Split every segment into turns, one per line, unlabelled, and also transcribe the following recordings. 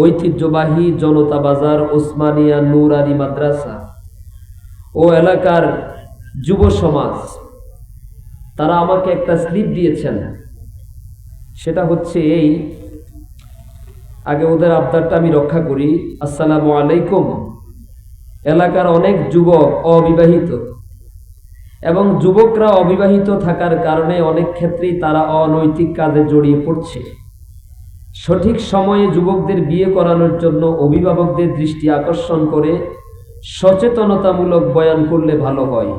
ঐতিহ্যবাহী জনতা বাজার ওসমানিয়া নুরানি মাদ্রাসা ও এলাকার যুব সমাজ তারা আমাকে একটা স্লিপ দিয়েছেন। সেটা হচ্ছে এই, আগে ওদের আবদারটা আমি রক্ষা করি। আসসালামু আলাইকুম। এলাকার অনেক যুবক অবিবাহিত এবং যুবকরা অবিবাহিত থাকার কারণে অনেক ক্ষেত্রেই তারা অনৈতিক কাজে জড়িয়ে পড়ছে। সঠিক সময়ে যুবকদের বিয়ে করানোর জন্য অভিভাবকদের দৃষ্টি আকর্ষণ করে সচেতনতামূলক বয়ান করলে ভালো হয়।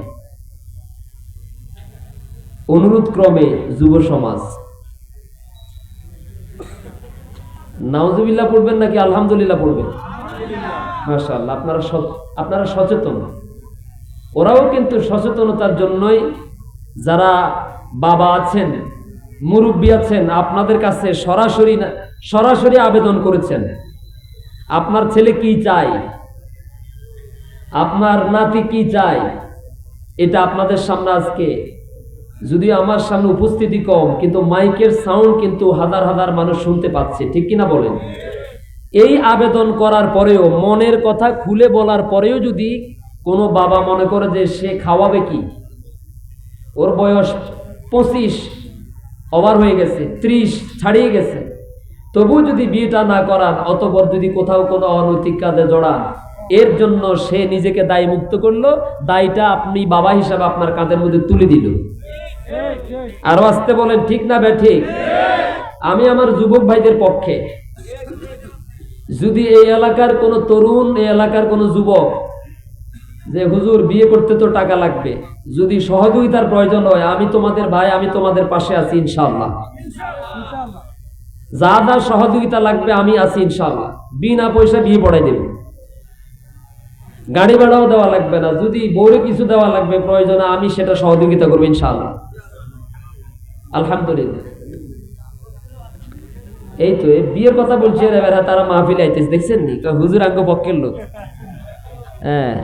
অনুরোধ ক্রমে যুব সমাজ। নাউজুবিল্লাহ পড়বেন নাকি আলহামদুলিল্লাহ পড়বেন? মাশাআল্লাহ, আপনারা সচেতন। ওরাও কিন্তু সচেতনতার জন্যই, যারা বাবা আছেন, মুরব্বী আছেন, আপনাদের কাছে সরাসরি আবেদন করেছেন। আপনার ছেলে কি চায়, আপনার নাতি কি চায়, এটা আপনাদের সামনে আজকে, যদিও আমার সামনে উপস্থিতি কম, কিন্তু মাইকের সাউন্ড কিন্তু হাজার হাজার মানুষ শুনতে পাচ্ছে, ঠিক কিনা বলেন? এই আবেদন করার পরেও, মনের কথা খুলে বলার পরেও যদি কোনো বাবা মনে করে যে সে খাওয়াবে কি, ওর বয়স 25 ওভার হয়ে গেছে, 30 ছাড়িয়ে গেছে, তবু যদি বিয়েটা না করান, অতঃপর যদি কোথাও কোনো অনৈতিক কাজে জড়ান, এর জন্য সে নিজেকে দায়ী মুক্ত করলো। দায়ীটা আপনি বাবা হিসাবে আপনার কাঁধের মধ্যে তুলে দিল। আরো আসতে বলেন, ঠিক না বে ঠিক? আমি আমার যুবক ভাইদের পক্ষে, যদি এই এলাকার কোনো তরুণ, এই এলাকার কোনো যুবক যে হুজুর বিয়ে করতে তো টাকা লাগবে, যদি সহযোগিতার প্রয়োজন হয়, আমি তোমাদের ভাই, আমি তোমাদের পাশে আছি ইনশাআল্লাহ। যা যা সহযোগিতা লাগবে আমি আছি ইনশাআল্লাহ। বিনা পয়সা বিয়ে পড়াই দেব, গাড়ি ভাড়াও দেওয়া লাগবে না। যদি বউরে কিছু দেওয়া লাগবে প্রয়োজনে, আমি সেটা সহযোগিতা করবো ইনশাআল্লাহ। আলহামদুলিল্লাহ। এই তো বিয়ের কথা বলছি, তারা মাহফিলে আইতেছে, দেখছেন নি? হুজুর আঙ্গ পক্ষের লোক। হ্যাঁ,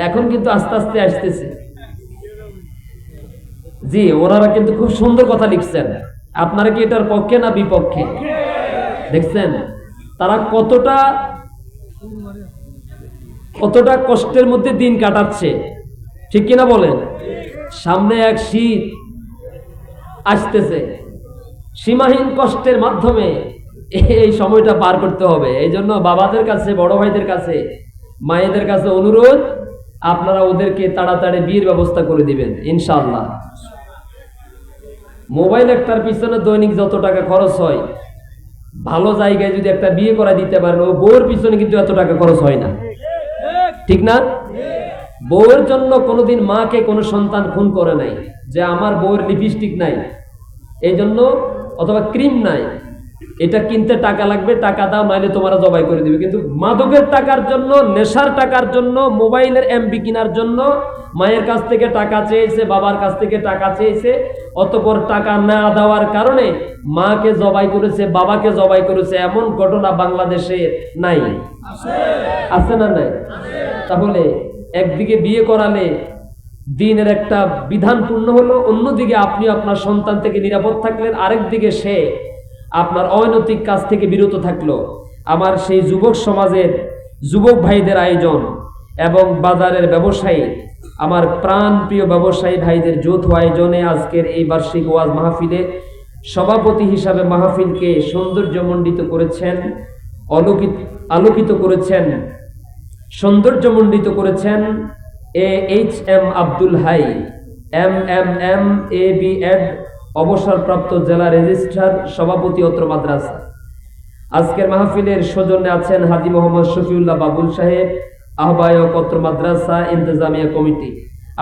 এখন কিন্তু আস্তে আস্তে আসতেছে। জি, ওনারা কিন্তু খুব সুন্দর কথা লিখছেন। আপনারা কি এটার পক্ষে না বিপক্ষে? দেখছেন তারা কতটা কষ্টের মধ্যে দিন কাটাচ্ছে, ঠিক কিনা বলেন? সামনে এক শীত আসতেছে, সীমাহীন কষ্টের মাধ্যমে এই সময়টা পার করতে হবে। এই জন্য বাবাদের কাছে, বড় ভাইদের কাছে, মায়েদের কাছে অনুরোধ, আপনারা ওদেরকে তাড়াতাড়ি বিয়ের ব্যবস্থা করে দিবেন ইনশাআল্লাহ। মোবাইল একটার পিছনে দৈনিক যত টাকা খরচ হয়, ভালো জায়গায় যদি একটা বিয়ে করা দিতে পারেন, ও বউয়ের পিছনে কিন্তু এত টাকা খরচ হয় না, ঠিক না? বউয়ের জন্য কোনোদিন মাকে কোনো সন্তান খুন করে নাই যে আমার বউয়ের লিপস্টিক নাই এই জন্য, অথবা ক্রিম নাই, এটা কিনতে টাকা লাগবে, টাকা দাও, নাইলে তোমরা জবাই করে দিবে। কিন্তু মাদকের টাকার জন্য, নেশার টাকার জন্য, মোবাইলের এমবি কেনার জন্য মায়ের কাছ থেকে টাকা চেয়েছে, বাবার কাছ থেকে টাকা চেয়েছে, অতঃপর টাকা না দেওয়ার কারণে মাকে জবাই করেছে, বাবাকে জবাই করেছে। এমন ঘটনা বাংলাদেশে নাই? আছে না নাই? তাহলে একদিকে বিয়ে করালে দিনের একটা বিধান পূর্ণ হলো, অন্যদিকে আপনি আপনার সন্তান থেকে নিরাপদ থাকলেন, আরেকদিকে সে আপনার অনৈতিক কাজ থেকে বিরত থাকলো। আমার সেই যুবক সমাজের যুবক ভাইদের আয়োজন এবং বাজারের ব্যবসায়ী, আমার প্রাণ প্রিয় ব্যবসায়ী ভাইদের যৌথ আয়োজনে আজকের এই বার্ষিক ওয়াজ মাহফিলে সভাপতি হিসাবে মাহফিলকে সৌন্দর্যমণ্ডিত করেছেন, আলোকিত করেছেন, সৌন্দর্যমণ্ডিত করেছেন AHM Abdul Hai, MMM ABEd, অবসরপ্রাপ্ত জেলা রেজিস্ট্রার, সভাপতি অত্র মাদ্রাসা। আজকের মাহফিলের সৌজন্যে আছেন হাজী মোহাম্মদ শফিউল্লাহ বাবুল সাহেব, আহ্বায়ক অত্র মাদ্রাসা ইন্তেজামিয়া কমিটি।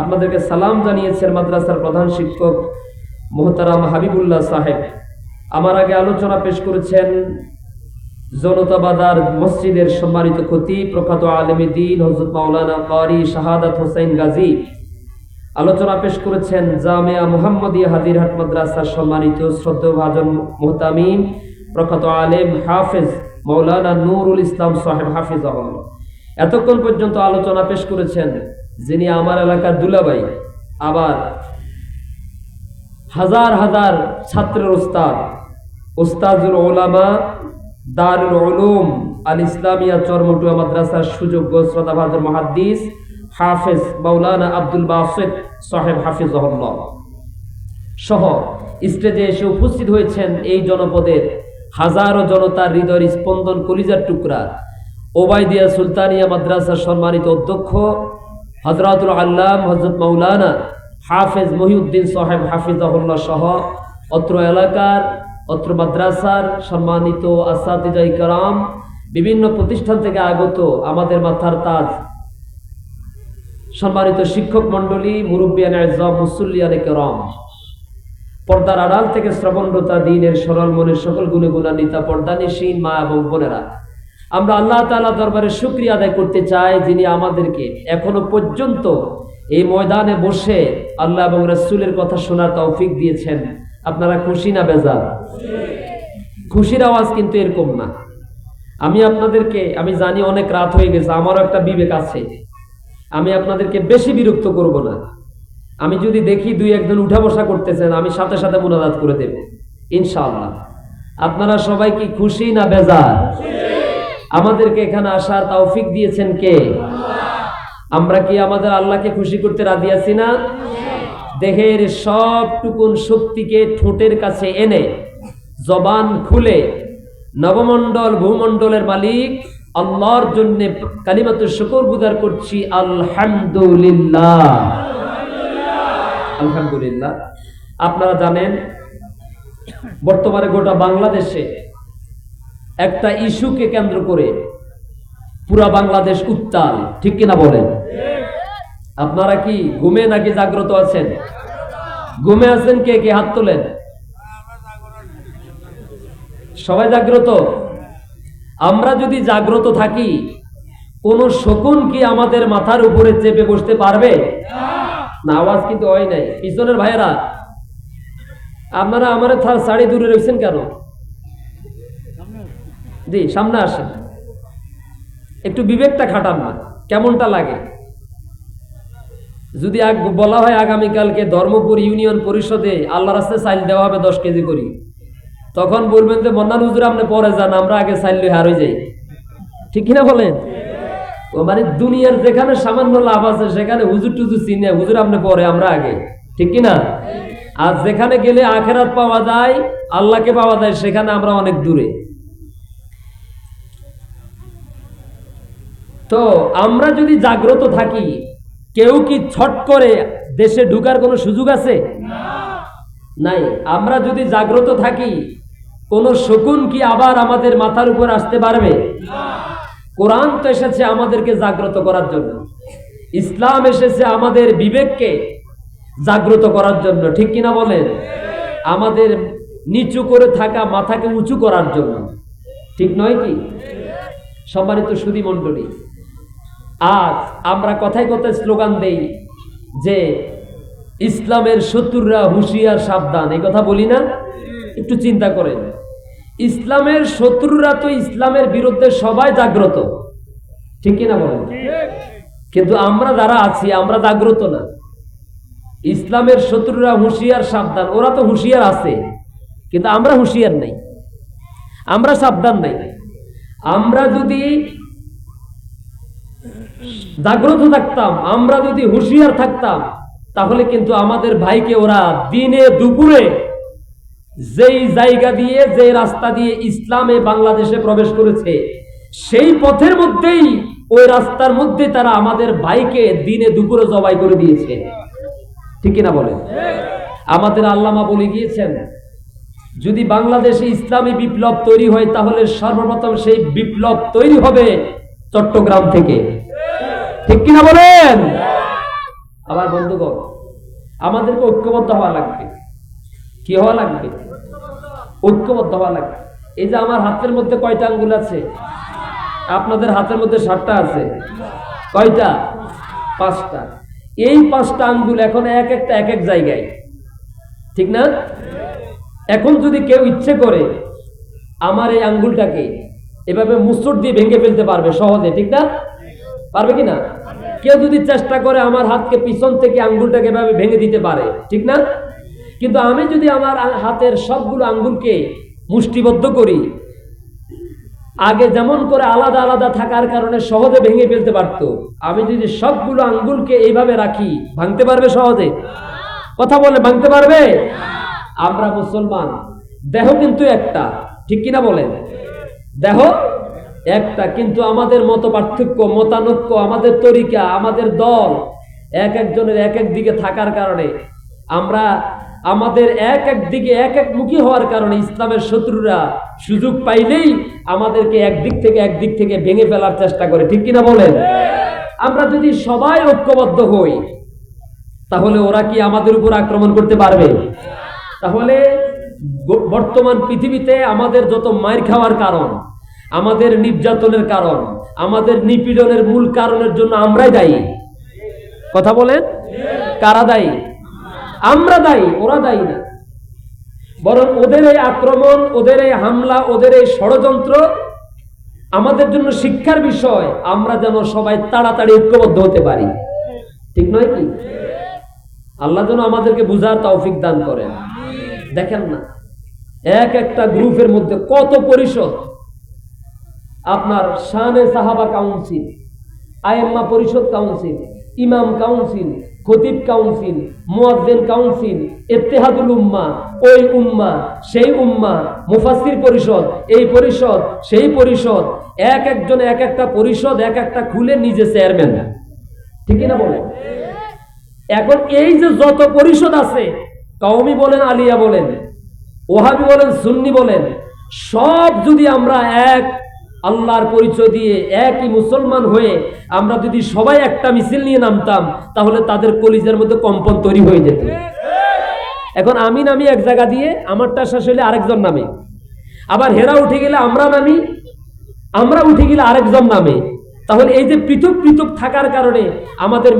আপনাদেরকে সালাম জানিয়েছেন মাদ্রাসার প্রধান শিক্ষক মোহতারাম হাবিবুল্লাহ সাহেব। আমার আগে আলোচনা পেশ করেছেন জনতা বাজার মসজিদের সম্মানিত খতিব, প্রখ্যাত আলেম দ্বীন হযরত মাওলানা কারি শাহাদাত হোসেন গাজী। আলোচনা পেশ করেছেন জামিয়া মুহাম্মদিয়া হাজিরহাট মাদ্রাসার সম্মানিত শ্রদ্ধেয়ভাজন মুহতামিম, প্রখ্যাত আলেম হাফেজ মাওলানা নুরুল ইসলাম সাহেব হাফিজাহুল্লাহ। এতক্ষণ পর্যন্ত আলোচনা পেশ করেছেন যিনি আমার এলাকার দুলাভাই, আবার হাজার হাজার ছাত্রের উস্তাদ, উস্তাজুল উলামা, দারুল উলুম আল ইসলামিয়া চরমটুয়া মাদ্রাসার সুযোগ্য শ্রদ্ধাভাজন মুহাদ্দিস হাফেজ মাওলানা আব্দুল বাসিত সাহেব হাফিজাহুল্লাহ সহ স্টেজে এসে উপস্থিত হয়েছেন এই জনপদের হাজারো জনতার হৃদয়ের স্পন্দন কলিজার টুকরা ওবায়দিয়া সুলতানিয়া মাদ্রাসার সম্মানিত অধ্যক্ষ হযরতুল আল্লাম হযরত মাওলানা হাফেজ মহিউদ্দিন সাহেব হাফিজাহুল্লাহ সহ অত্র এলাকার অত্র মাদ্রাসার সম্মানিত আসাতিজায়ে কেরাম, বিভিন্ন প্রতিষ্ঠান থেকে আগত আমাদের মাথার তাজ সম্মানিত শিক্ষক মণ্ডলী, মুরব্বিয়ানে আযম, মুসল্লিয়ানে কেরাম, পর্দার আড়াল থেকে শ্রবণরতা দ্বীনের সরল মনের সকল গুণে গুণান্বিতা পর্দানিশীন মা এবং বোনেরা, আমরা আল্লাহ তাআলা দরবারে শুকরিয়া আদায় করতে চাই যিনি আমাদেরকে এখনো পর্যন্ত এই ময়দানে বসে আল্লাহ এবং রাসূলের কথা শোনার তৌফিক দিয়েছেন। আপনারা খুশি না বেজার? খুশির আওয়াজ কিন্তু এরকম না। আমি জানি অনেক রাত হয়ে গেছে, আমারও একটা বিবেক আছে, আমি আপনাদেরকে বেশি বিরক্ত করব না। আমি যদি দেখি দুই একজন উঠা বসা করতেছেন, আমি সাথে সাথে মুনাজাত করে দেব ইনশাআল্লাহ। আপনারা সবাই কি খুশি না বেজার? আমাদেরকে এখানে আসার তৌফিক দিয়েছেন কে? আমরা কি আমাদের আল্লাহকে খুশি করতে রাজি আছি না? দেহের সবটুকুন শক্তিকে ঠোঁটের কাছে এনে জবান খুলে নবমণ্ডল ভূমণ্ডলের মালিক আল্লাহর জন্য কালিমাতু শুকর গুজার করছি আলহামদুলিল্লাহ, আলহামদুলিল্লাহ। আপনারা জানেন বর্তমানে গোটা বাংলাদেশে একটা ইস্যুকে কেন্দ্র করে পুরা বাংলাদেশ উত্তাল, ঠিক কিনা বলেন? আপনারা কি ঘুমে নাকি জাগ্রত আছেন? ঘুমে আছেন কে কে? হাত তোলেন। সবাই জাগ্রত? আমরা যদি জাগ্রত থাকি, কোন শকুন কি আমাদের মাথার উপরে চেপে বসতে পারবে না? আওয়াজ কিন্তু হয় নাই। পিছনের ভাইয়েরা, আপনারা আমার সাড়ে দূরে রয়েছেন কেন? জি সামনে আসেন, একটু বিবেকটা খাটান না, কেমনটা লাগে? যদি বলা হয় আগামীকালকে ধর্মপুর ইউনিয়ন পরিষদে আল্লাহ রাস্তায় চাইল দেওয়া হবে 10 কেজি করি, তখন বলবেন যে মন্নান হুজুর আপনি পরে যান, আমরা আগে চাইল লই হার হয়ে যাই, ঠিক কিনা বলেন? ও মানে দুনিয়ার যেখানে সামান্য লাভ আছে সেখানে হুজুর টুজুর চিনে, হুজুর আপনি পরে আমরা আগে, ঠিক কিনা? আর যেখানে গেলে আখেরাত পাওয়া যায়, আল্লাহকে পাওয়া যায়, সেখানে আমরা অনেক দূরে। তো আমরা যদি জাগ্রত থাকি, কেউ কি ছট করে দেশে ঢুকার কোনো সুযোগ আছে? নাই। আমরা যদি জাগ্রত থাকি, কোন শকুন কি আবার আমাদের মাথার উপর আসতে পারবে? কোরআন তো এসেছে আমাদেরকে জাগ্রত করার জন্য, ইসলাম এসেছে আমাদের বিবেককে জাগ্রত করার জন্য, ঠিক কিনা বলেন? আমাদের নিচু করে থাকা মাথাকে উঁচু করার জন্য, ঠিক নয় কি? সম্মানিত সুধী মণ্ডলী, আজ আমরা কথায় কথায় স্লোগান দেই যে ইসলামের শত্রুরা হুঁশিয়ার সাবধান, এই কথা বলি না? একটু চিন্তা করেন, ইসলামের শত্রুরা তো ইসলামের বিরুদ্ধে সবাই জাগ্রত, ঠিক কিনা বলেন? কিন্তু আমরা যারা আছি আমরা জাগ্রত না। ইসলামের শত্রুরা হুঁশিয়ার সাবধান, ওরা তো হুঁশিয়ার আছে, কিন্তু আমরা হুঁশিয়ার নাই, আমরা সাবধান নাই। আমরা যদি জাগ্রত থাকতাম, আমরা যদি হুঁশিয়ার থাকতাম, তাহলে কিন্তু আমাদের ভাইকে ওরা দিনে দুপুরে যেই জায়গা দিয়ে, যে রাস্তা দিয়ে ইসলামে বাংলাদেশে প্রবেশ করেছে, সেই পথের মধ্যেই, ওই রাস্তার মধ্যে তারা আমাদের ভাইকে দিনে দুপুরে জবাই করে দিয়েছে, ঠিক কিনা বলেন? আমাদের আল্লামা বলে গিয়েছেন, যদি বাংলাদেশে ইসলামী বিপ্লব তৈরি হয়, তাহলে সর্বপ্রথম সেই বিপ্লব তৈরি হবে চট্টগ্রাম থেকে, ঠিক কিনা বলেন? আবার বন্ধুগণ, আমাদেরকে ঐক্যবদ্ধ হওয়া লাগবে। কি হওয়া লাগবে? ঐক্যবদ্ধ হওয়া লাগবে। এই যে আমার হাতের মধ্যে কয়টা আঙ্গুল আছে? আপনাদের হাতের মধ্যে 7টা আছে। কয়টা? 5টা। এই 5টা আঙ্গুল এখন এক একটা এক এক জায়গায়, ঠিক না? এখন যদি কেউ ইচ্ছে করে আমার এই আঙ্গুলটাকে এভাবে মুসুর দিয়ে ভেঙে ফেলতে পারবে সহজে, ঠিক না? পারবে কি না? কেউ যদি চেষ্টা করে আমার হাতকে পিছন থেকে আঙ্গুলটাকে এভাবে ভেঙে দিতে পারে, ঠিক না? কিন্তু আমি যদি আমার হাতের সবগুলো আঙ্গুলকে মুষ্টিবদ্ধ করি, আগে যেমন করে আলাদা আলাদা থাকার কারণে সহজে ভেঙে ফেলতে পারতো, আমি যদি সবগুলো আঙ্গুলকে এইভাবে রাখি ভাঙতে পারবে সহজে? কথা বলে ভাঙতে পারবে? আমরা মুসলমান, দেহ কিন্তু একটা, ঠিক কিনা বলেন? দেহ একটা, কিন্তু আমাদের মত পার্থক্য, মতানৈক্য, আমাদের তরিকা, আমাদের দল এক একজনের এক এক দিকে থাকার কারণে আমরা আমাদের এক এক দিকে এক এক মুখী হওয়ার কারণে ইসলামের শত্রুরা সুযোগ পাইলেই আমাদেরকে একদিক থেকে ভেঙে ফেলার চেষ্টা করে, ঠিক কিনা বলেন? আমরা যদি সবাই ঐক্যবদ্ধ হই তাহলে ওরা কি আমাদের উপর আক্রমণ করতে পারবে? তাহলে বর্তমান পৃথিবীতে আমাদের যত মার খাওয়ার কারণ, আমাদের নির্যাতনের কারণ, আমাদের নিপীড়নের মূল কারণের জন্য আমরাই দায়ী। কথা বলেন, কারা দায়ী? আমরা দায়ী, ওরা দায়ী না। বরং ওদের এই আক্রমণ, ওদের এই হামলা, ওদের এই ষড়যন্ত্র আমাদের জন্য শিক্ষার বিষয়, আমরা যেন সবাই তাড়াতাড়ি ঐক্যবদ্ধ হতে পারি, ঠিক নয় কি? আল্লাহ যেন আমাদেরকে বুঝার তৌফিক দান করেন। দেখেন না, এক একটা গ্রুপের মধ্যে কত পরিষদ, আপনার শানে সাহাবা কাউন্সিল, আইম্মা পরিষদ কাউন্সিল, ইমাম কাউন্সিল, খতিব কাউন্সিল, মুয়াজ্জিন কাউন্সিল, ইত্তেহাদুল উম্মাহ, ওই উম্মাহ, সেই উম্মাহ, মুফাসসির পরিষদ, এই পরিষদ, সেই পরিষদ, এক একজন এক একটা পরিষদ এক একটা খুলে নিজে চেয়ারম্যান, ঠিক না বলেন? এখন এই যে যত পরিষদ আছে, কওমি বলেন, আলিয়া বলেন, ওহাবি বলেন, সুন্নি বলেন, সব যদি আমরা এক আল্লাহর পরিচয় দিয়ে একই মুসলমান হয়ে আমরা যদি সবাই একটা মিছিল নিয়ে নামতাম, তাহলে তাদের কলিজার মধ্যে কম্পন তৈরি হয়ে যেত। এখন আমি নামি এক জায়গা দিয়ে, আমারটা শেষ হইলে আরেকজন নামে, আবার হেরা উঠে গেলে আমরা নামি, আমরা উঠে গেলে আরেকজন নামে। তাহলে এই যে পৃথক পৃথক থাকার কারণে আমাদের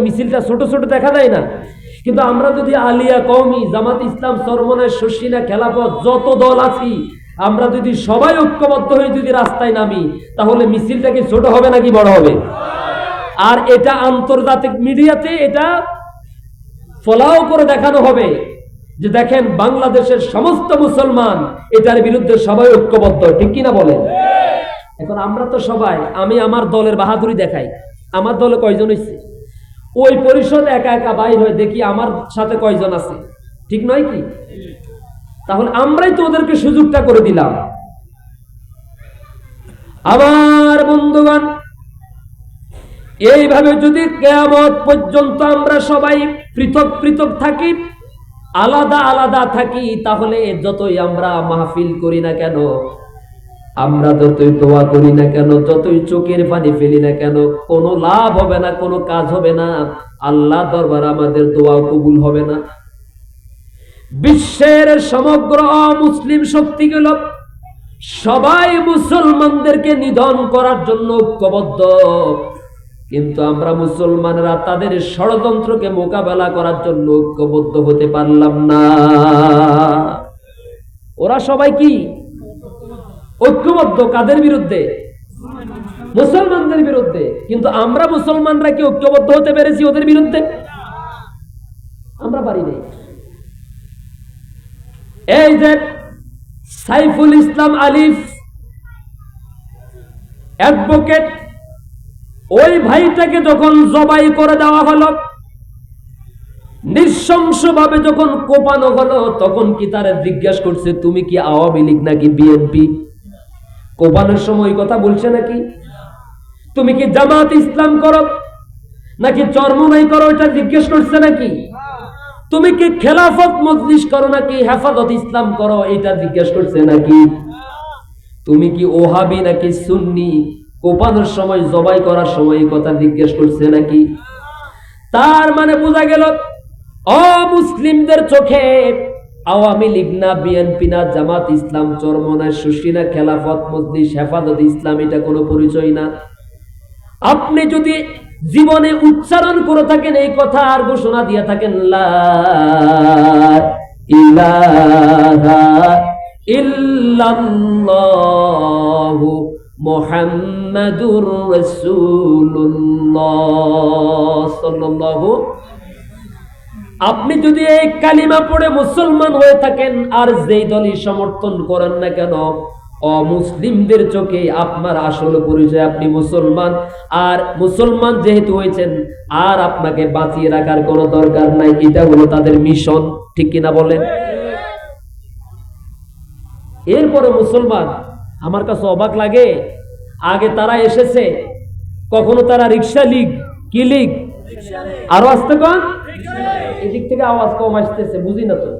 মিছিলটা ছোট ছোট দেখা যায় না। কিন্তু আমরা যদি আলিয়া, কওমি, জামাত ইসলাম, চরমনায়, শর্ষিনা, খেলাফত, যত দল আছি, আমরা যদি সবাই ঐক্যবদ্ধ হয়ে যদি রাস্তায় নামি, তাহলে মিছিলটা কি ছোট হবে নাকি বড় হবে? আর এটা আন্তর্জাতিক মিডিয়াতে এটা ফলাও করে দেখানো হবে যে দেখেন বাংলাদেশের সমস্ত মুসলমান এটার বিরুদ্ধে সবাই ঐক্যবদ্ধ, ঠিক কিনা বলেন? এখন আমরা তো সবাই, আমি আমার দলের বাহাদুরি দেখাই, আমার দলে কয়জন হয়েছে, ওই পরিষদ একা একা বাইর হয়ে দেখি আমার সাথে কয়জন আছে, ঠিক নয় কি? তাহলে আমরাই তো ওদেরকে সুযোগটা করে দিলাম। আমার বন্ধুগণ, এইভাবে যদি কিয়ামত পর্যন্ত আমরা সবাই পৃথক পৃথক থাকি, আলাদা আলাদা থাকি, তাহলে যতই আমরা মাহফিল করি না কেন, আমরা যতই দোয়া করি না কেন, যতই চোখের পানি ফেলি না কেন, কোনো লাভ হবে না, কোনো কাজ হবে না, আল্লাহ দরবার আমাদের দোয়া কবুল হবে না। বিশ্বের সমগ্র মুসলিম শক্তিগুলো সবাই মুসলমানদেরকে নিধন করার জন্য ঐক্যবদ্ধ, কিন্তু আমরা মুসলমানরা তাদের ষড়যন্ত্রকে মোকাবেলা করার জন্য ঐক্যবদ্ধ হতে পারলাম না। ওরা সবাই কি ঐক্যবদ্ধ? কাদের বিরুদ্ধে? মুসলমানদের বিরুদ্ধে। কিন্তু আমরা মুসলমানরা কি ঐক্যবদ্ধ হতে পেরেছি ওদের বিরুদ্ধে? আমরা পারিনি। এই যে সাইফুল ইসলাম আলিফ অ্যাডভোকেট, ওই ভাইটাকে যখন জবাই করে দেওয়া হলো, নৃশংসভাবে যখন কোপানো হলো, তখন কি তারা জিজ্ঞাসা করছে তুমি কি আওয়ামী লীগ নাকি বিএনপি? কোপানোর সময় কথা বলছে নাকি? তুমি কি জামাত ইসলাম করো নাকি চরমনাই করো, এটা জিজ্ঞেস করছে নাকি? তুমি কি খেলাফত মজলিস করো নাকি হেফাজত ইসলাম করো, এটা জিজ্ঞেস করছে নাকি? তুমি কি ওহাবি নাকি সুন্নি, কোপানোর সময়, জবাই করার সময় কথা জিজ্ঞেস করছে নাকি? তার মানে বোঝা গেল অমুসলিমদের চোখে আওয়ামী লীগ না, বিএনপি না, জামাত ইসলাম, চরমনায়, শর্ষিনা, খেলাফত মজলিস, হেফাজত ইসলাম এটা কোনো পরিচয় না। আপনি যদি জীবনে উচ্চারণ করে থাকেন এই কথা আর ঘোষণা দিয়ে থাকেন লা ইলাহা ইল্লাল্লাহু মুহাম্মাদুর রাসূলুল্লাহ সাল্লাল্লাহু, আপনি যদি এই কালিমা পড়ে মুসলমান হয়ে থাকেন আর যেই দলই সমর্থন করেন না কেন, অমুসলিমদের চোখে আপনার আসল পরিচয় আপনি মুসলমান, আর মুসলমান যেহেতু হয়েছেন আর আপনাকে বাঁচিয়ে রাখার কোনো দরকার নাই। এটা হলো তাদের মিশন, ঠিক কিনা বলেন? এরপরে মুসলমান, আমার কাছে অবাক লাগে, আগে তারা এসেছে, কখনো তারা রিক্সা লীগ, কি লীগ, আরো আসতে কন, এদিক থেকে আওয়াজ কম আসতেছে, বুঝি না তো।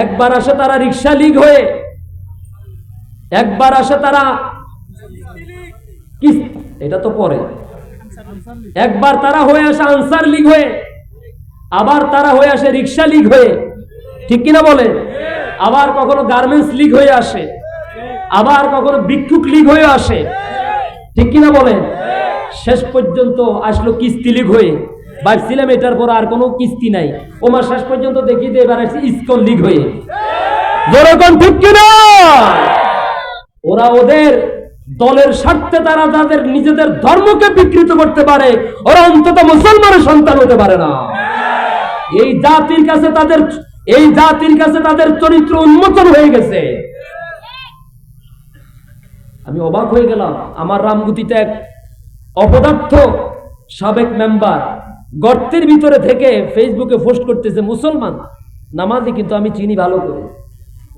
একবার আসে তারা রিক্সা লীগ হয়ে, একবার আসে তারা কি, এটা তো পরে, একবার তারা হয়ে আসে আনসার লীগ হয়ে, আবার তারা হয়ে আসে রিক্সা লীগ হয়ে, ঠিক কিনা বলে? আবার কখনো গার্মেন্টস লীগ হয়ে আসে, আবার কখনো ভিক্ষুক লীগ হয়ে আসে, ঠিক কিনা বলেন? শেষ পর্যন্ত আসলো কিস্তি লীগ হয়ে। ভাবছিলাম এটার পর আর কোনো কিস্তি নাই, ওমা শেষ পর্যন্ত দেখি যে এবার আসছে ইসকন লীগ হয়ে। যেরকম ঠিক কিনা? ওরা ওদের দলের স্বার্থে তারা তাদের নিজেদের ধর্মকে বিকৃত করতে পারে, ওরা অন্তত মুসলমানের সন্তান হতে পারে না। এই জাতির কাছে তাদের চরিত্র উন্মোচন হয়ে গেছে। আমি অবাক হয়ে গেলাম। আমার রামগুতিতে এক অপদার্থ সাবেক মেম্বার গর্তের ভিতরে থেকে ফেসবুকে পোস্ট করতেছে, মুসলমান নামাজি কিন্তু আমি চিনি ভালো করে।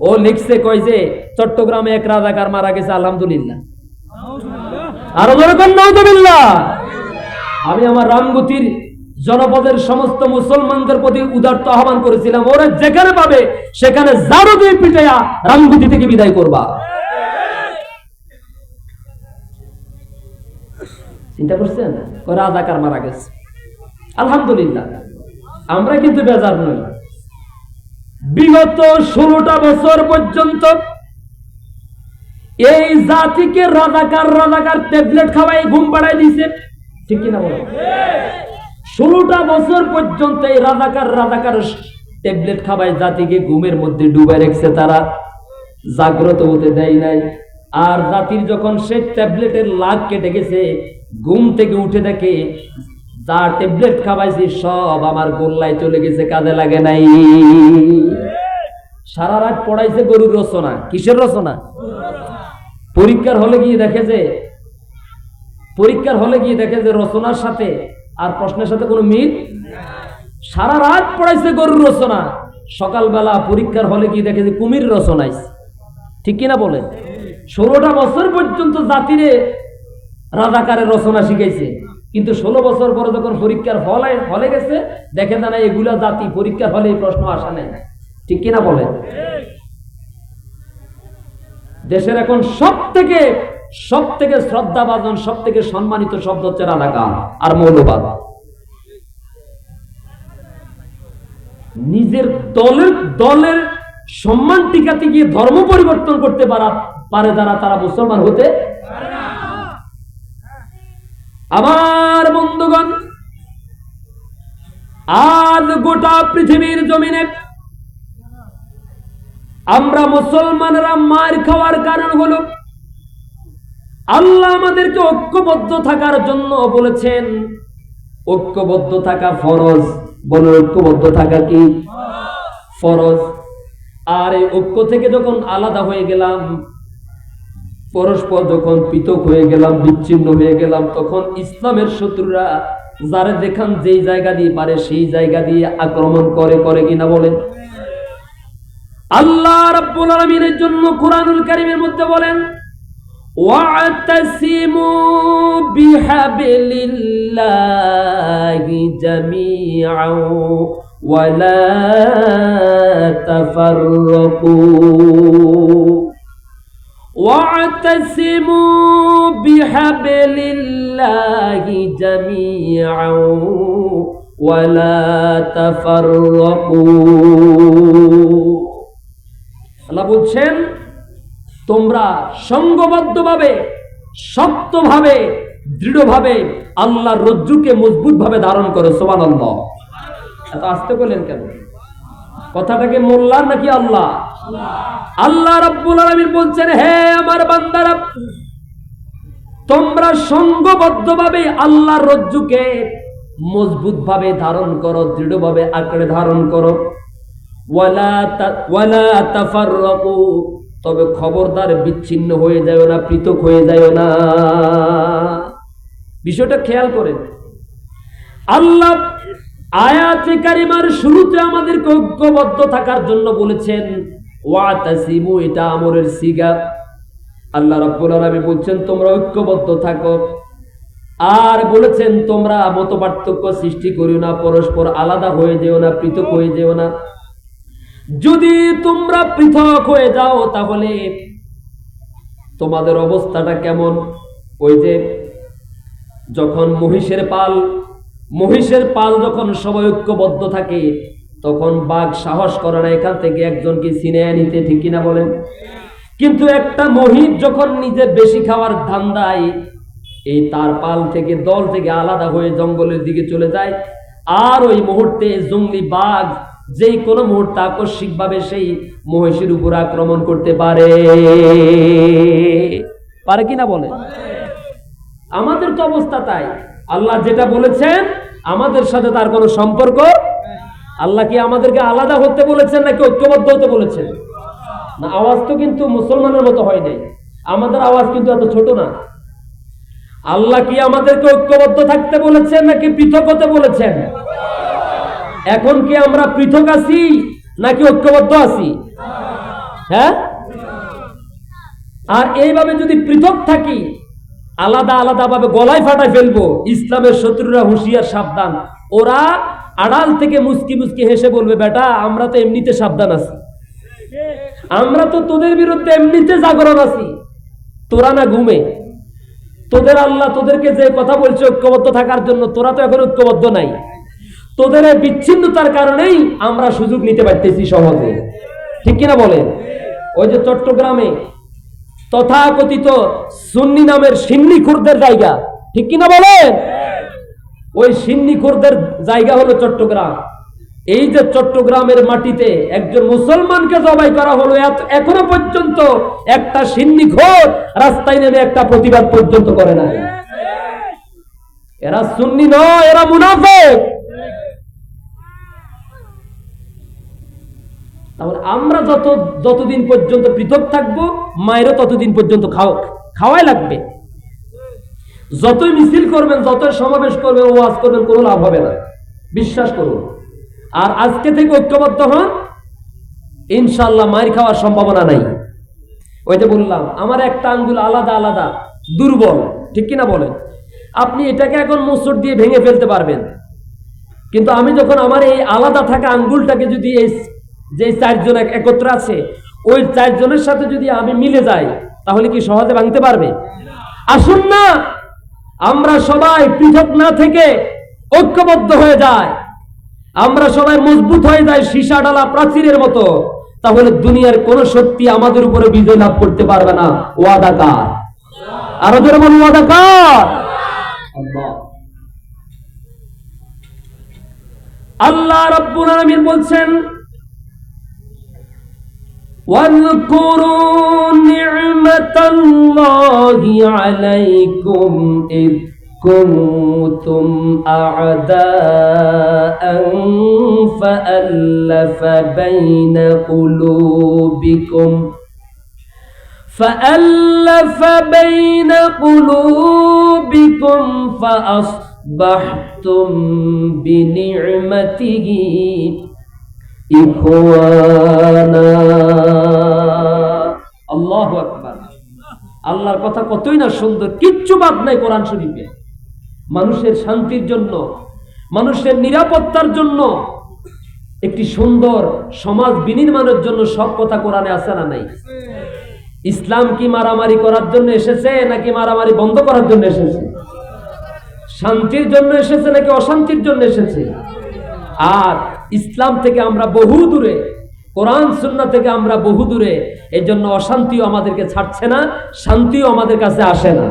ও লিখছে, কয় যে চট্টগ্রামে এক রাজাকার মারা গেছে, আলহামদুলিল্লাহ, আরো যেরকম নাউজুবিল্লাহ। আমি আমার রামগুতির জনপদের সমস্ত মুসলমানদের প্রতি উদারত আহ্বান করেছিলাম, ওরা যেখানে পাবে সেখানে জারু দিয়ে পিটাইয়া রামগুতি থেকে বিদায় করবা। চিন্তা করছেন, রাজাকার মারা গেছে, আলহামদুলিল্লাহ। আমরা কিন্তু বেজার নই। বিগত 16টা বছর পর্যন্ত এই জাতিকে রাজাকার ট্যাবলেট খাওয়াই ঘুম পাড়াই দিছে, ঠিক কিনা বলো? 16টা বছর পর্যন্ত এই রাজাকার ট্যাবলেট খাওয়াই জাতিকে ঘুমের মধ্যে ডুবাই রেখেছে, তারা জাগ্রত হতে দেয় নাই। আর জাতির যখন সে ট্যাবলেটের লাগ কেটে গেছে, ঘুম থেকে উঠে দেখে যা ট্যাবলেট খাওয়াইছি সব আমার গোল্লায় চলে গেছে, কাজে লাগে নাই। সারা রাত পড়াইছে গরুর রচনা, কিসের রচনা? পরীক্ষার হলে গিয়ে দেখে যে রচনার সাথে আর প্রশ্নের সাথে কোনো মিল। সারা রাত পড়াইছে গরুর রচনা, সকালবেলা পরীক্ষার হলে গিয়ে দেখে যে কুমির রচনাইছে, ঠিক কিনা বলে? 16টা বছর পর্যন্ত জাতিরে রাজাকারের রচনা শিখাইছে, কিন্তু 16 বছর পরে যখন পরীক্ষার হলে গেছে, দেখে না এগুলা জাতি পরীক্ষার হলে এই প্রশ্ন আসা নেই, ঠিক কিনা বলে? দেশের এখন সব থেকে শ্রদ্ধাভাজন, সব থেকে সম্মানিত শব্দ হচ্ছে রাজাকার আর মৌলবাদ। নিজের দলের সম্মান টিকাতে গিয়ে ধর্ম পরিবর্তন করতে পারে যারা, তারা মুসলমান হতে পারে না। আমার বন্ধুগণ, আজ গোটা পৃথিবীর জমিনে আমরা মুসলমানরা মার খাওয়ার কারণ হলো, আল্লাহ আমাদেরকে ঐক্যবদ্ধ থাকার জন্য বলেছেন। ঐক্যবদ্ধ থাকা ফরজ, বলে ঐক্যবদ্ধ থাকা কি ফরজ। আর এই ঐক্য থেকে যখন আলাদা হয়ে গেলাম, পরস্পর যখন পৃথক হয়ে গেলাম, বিচ্ছিন্ন হয়ে গেলাম, তখন ইসলামের শত্রুরা যারা দেখান যেই জায়গা দিয়ে পারে সেই জায়গা দিয়ে আক্রমণ করে কিনা বলেন? আল্লাহ রাব্বুল আলামিনের জন্য কুরআনুল কারীমের মধ্যে বলেন, ওয়া'তাসিমু বিহাবিলিল্লাহি জামিআন ওয়া লা তাফাররাকু। واعتصموا بحبل الله جميعا ولا تفرقوا। আল্লাহ বলছেন, তোমরা সংঘবদ্ধভাবে, শক্তভাবে, দৃঢ়ভাবে আল্লাহর রজ্জুকে মজবুতভাবে ধারণ করো। সুবহানাল্লাহ। এত আস্তে বলেন কেন? কথাটাকে মোল্লার নাকি আল্লাহ? আল্লাহ রাব্বুল আলামিন বলছেন, হে আমার বান্দারা, তোমরা সংঘবদ্ধভাবে আল্লাহর রজ্জুকে মজবুতভাবে ধারণ করো, দৃঢ়ভাবে আঁকড়ে ধারণ করো। ওয়ালা তাফাররাকু, তবে খবরদার বিচ্ছিন্ন হয়ে যায় না, পৃথক হয়ে যায় না। বিষয়টা খেয়াল করেন। আল্লাহ আয়াতে কারিমার শুরুতে আমাদেরকে ঐক্যবদ্ধ থাকার জন্য বলেছেন ওয়াতাসিমু, এটা আমরের সিগা। আল্লাহ রাব্বুল আলামিন বলছেন তোমরা ঐক্যবদ্ধ থাকো, আর বলেছেন তোমরা মতপার্থক্য সৃষ্টি করিও না, পরস্পর আলাদা হয়ে যেও না, পৃথক হয়ে যেও না। যদি তোমরা পৃথক হয়ে যাও তাহলে তোমাদের অবস্থাটা কেমন? ওই যে যখন মহিষের পাল যখন সবাই ঐক্যবদ্ধ থাকে তখন বাঘ সাহস করে না এখান থেকে একজনকে ছিনিয়ে নিতে, ঠিক কিনা বলেন? কিন্তু একটা মহিষ যখন নিজে বেশি খাওয়ার ধান্দায় এই তার পাল থেকে দল থেকে আলাদা হয়ে জঙ্গলের দিকে চলে যায়, আর ওই মুহূর্তে জঙ্গলি বাঘ যেই কোনো মুহূর্তে আকস্মিকভাবে সেই মহিষের উপর আক্রমণ করতে পারে কিনা বলেন? আমাদের তো অবস্থা তাই। আল্লাহ যেটা বলেছেন আমাদের সাথে তার কোনো সম্পর্ক। আল্লাহ কি আমাদেরকে আলাদা হতে বলেছেন নাকি ঐক্যবদ্ধ হতে বলেছেন? না, আওয়াজ তো কিন্তু মুসলমানের মতো হয় নাই। আমাদের আওয়াজ কিন্তু এত ছোট না। আল্লাহ কি আমাদেরকে ঐক্যবদ্ধ থাকতে বলেছেন নাকি পৃথক হতে বলেছেন? এখন কি আমরা পৃথক আছি নাকি ঐক্যবদ্ধ আছি? হ্যাঁ, আর এইভাবে যদি পৃথক থাকি, আলাদা আলাদা ভাবে গলায় ফাটাই ফেলবো, ইসলামের শত্রুরা হুঁশিয়ার, সাবধান। ওরা আড়াল থেকে মুস্কি মুস্কি হেসে বলবে বেটা আমরা তো এমনিতে সাবধান আছি, আমরা তো তোদের বিরুদ্ধে এমনিতে জাগরণ আছি, তোরা না ঘুমে। তোদের আল্লাহ তোদেরকে যে কথা বলছে ঐক্যবদ্ধ থাকার জন্য, তোরা তো এখন ঐক্যবদ্ধ নাই। তোদের বিচ্ছিন্নতার কারণেই আমরা সুযোগ নিতে পারতেছি সহজে, ঠিক কিনা বলেন? ওই যে চট্টগ্রামে তথাকথিত সুন্নি নামের সিন্নিখুরদের জায়গা, ঠিক কিনা বলেন? ওই সিন্নিখুরদের জায়গা হলো চট্টগ্রাম। এই যে চট্টগ্রামের মাটিতে একজন মুসলমানকে জবাই করা হলো, এখনো পর্যন্ত একটা সিন্নিখোর রাস্তায় নেমে একটা প্রতিবাদ পর্যন্ত করে না। এরা সুন্নি নয়, এরা মুনাফিক। তাহলে আমরা যতদিন পর্যন্ত পৃথক থাকবো, মায়েরও ততদিন পর্যন্ত খাওয়াই লাগবে। যতই মিছিল করবেন, যতই সমাবেশ করবেন, ওয়াজ করবেন, কোনো লাভ হবে না, বিশ্বাস করুন। আর আজকে থেকে ঐক্যবদ্ধ হন, ইনশাআল্লাহ মায়ের খাওয়ার সম্ভাবনা নাই। ওই যে বললাম আমার একটা আঙ্গুল আলাদা আলাদা দুর্বল, ঠিক কিনা বলেন? আপনি এটাকে এখন মোচড় দিয়ে ভেঙে ফেলতে পারবেন, কিন্তু আমি যখন আমার এই আলাদা থাকা আঙ্গুলটাকে যদি এই যে চারজন একত্র আছে ওই চারজনের সাথে যদি আমি মিলে যাই তাহলে কি সহজে ভাঙতে পারবে? আসুন না আমরা সবাই পৃথক না থেকে ঐক্যবদ্ধ হয়ে যায়, আমরা সবাই মজবুত হয়ে যায় সীসা ডালা প্রাচীরের মতো, তাহলে দুনিয়ার কোন শক্তি আমাদের উপরে বিজয় লাভ করতে পারবে না। ওয়াদা কার? আরো জোরে বলুন, ওয়াদা কার? আল্লাহ। আল্লাহ রাব্বুল আলামিন বলছেন واذكروا نعمة الله عليكم إذ كنتم أعداء فألف بين قلوبكم فأصبحتم بنعمته ইখওয়ানা। আল্লাহু আকবার। আল্লাহর কথা কতই না সুন্দর, কিচ্ছু বাদ নাই কোরআন শরীফে। মানুষের শান্তির জন্য, মানুষের নিরাপত্তার জন্য, একটি সুন্দর সমাজ বিনির্মাণের জন্য সব কথা কোরআনে আছে না নাই? ইসলাম কি মারামারি করার জন্য এসেছে নাকি মারামারি বন্ধ করার জন্য এসেছে? শান্তির জন্য এসেছে নাকি অশান্তির জন্য এসেছে? আর ইসলাম থেকে আমরা বহু দূরে, কোরআন সুন্নাহ থেকে আমরা বহু দূরে। এই জন্য অশান্তিও আমাদেরকে ছাড়ছে না, শান্তিও আমাদের কাছে আসে না,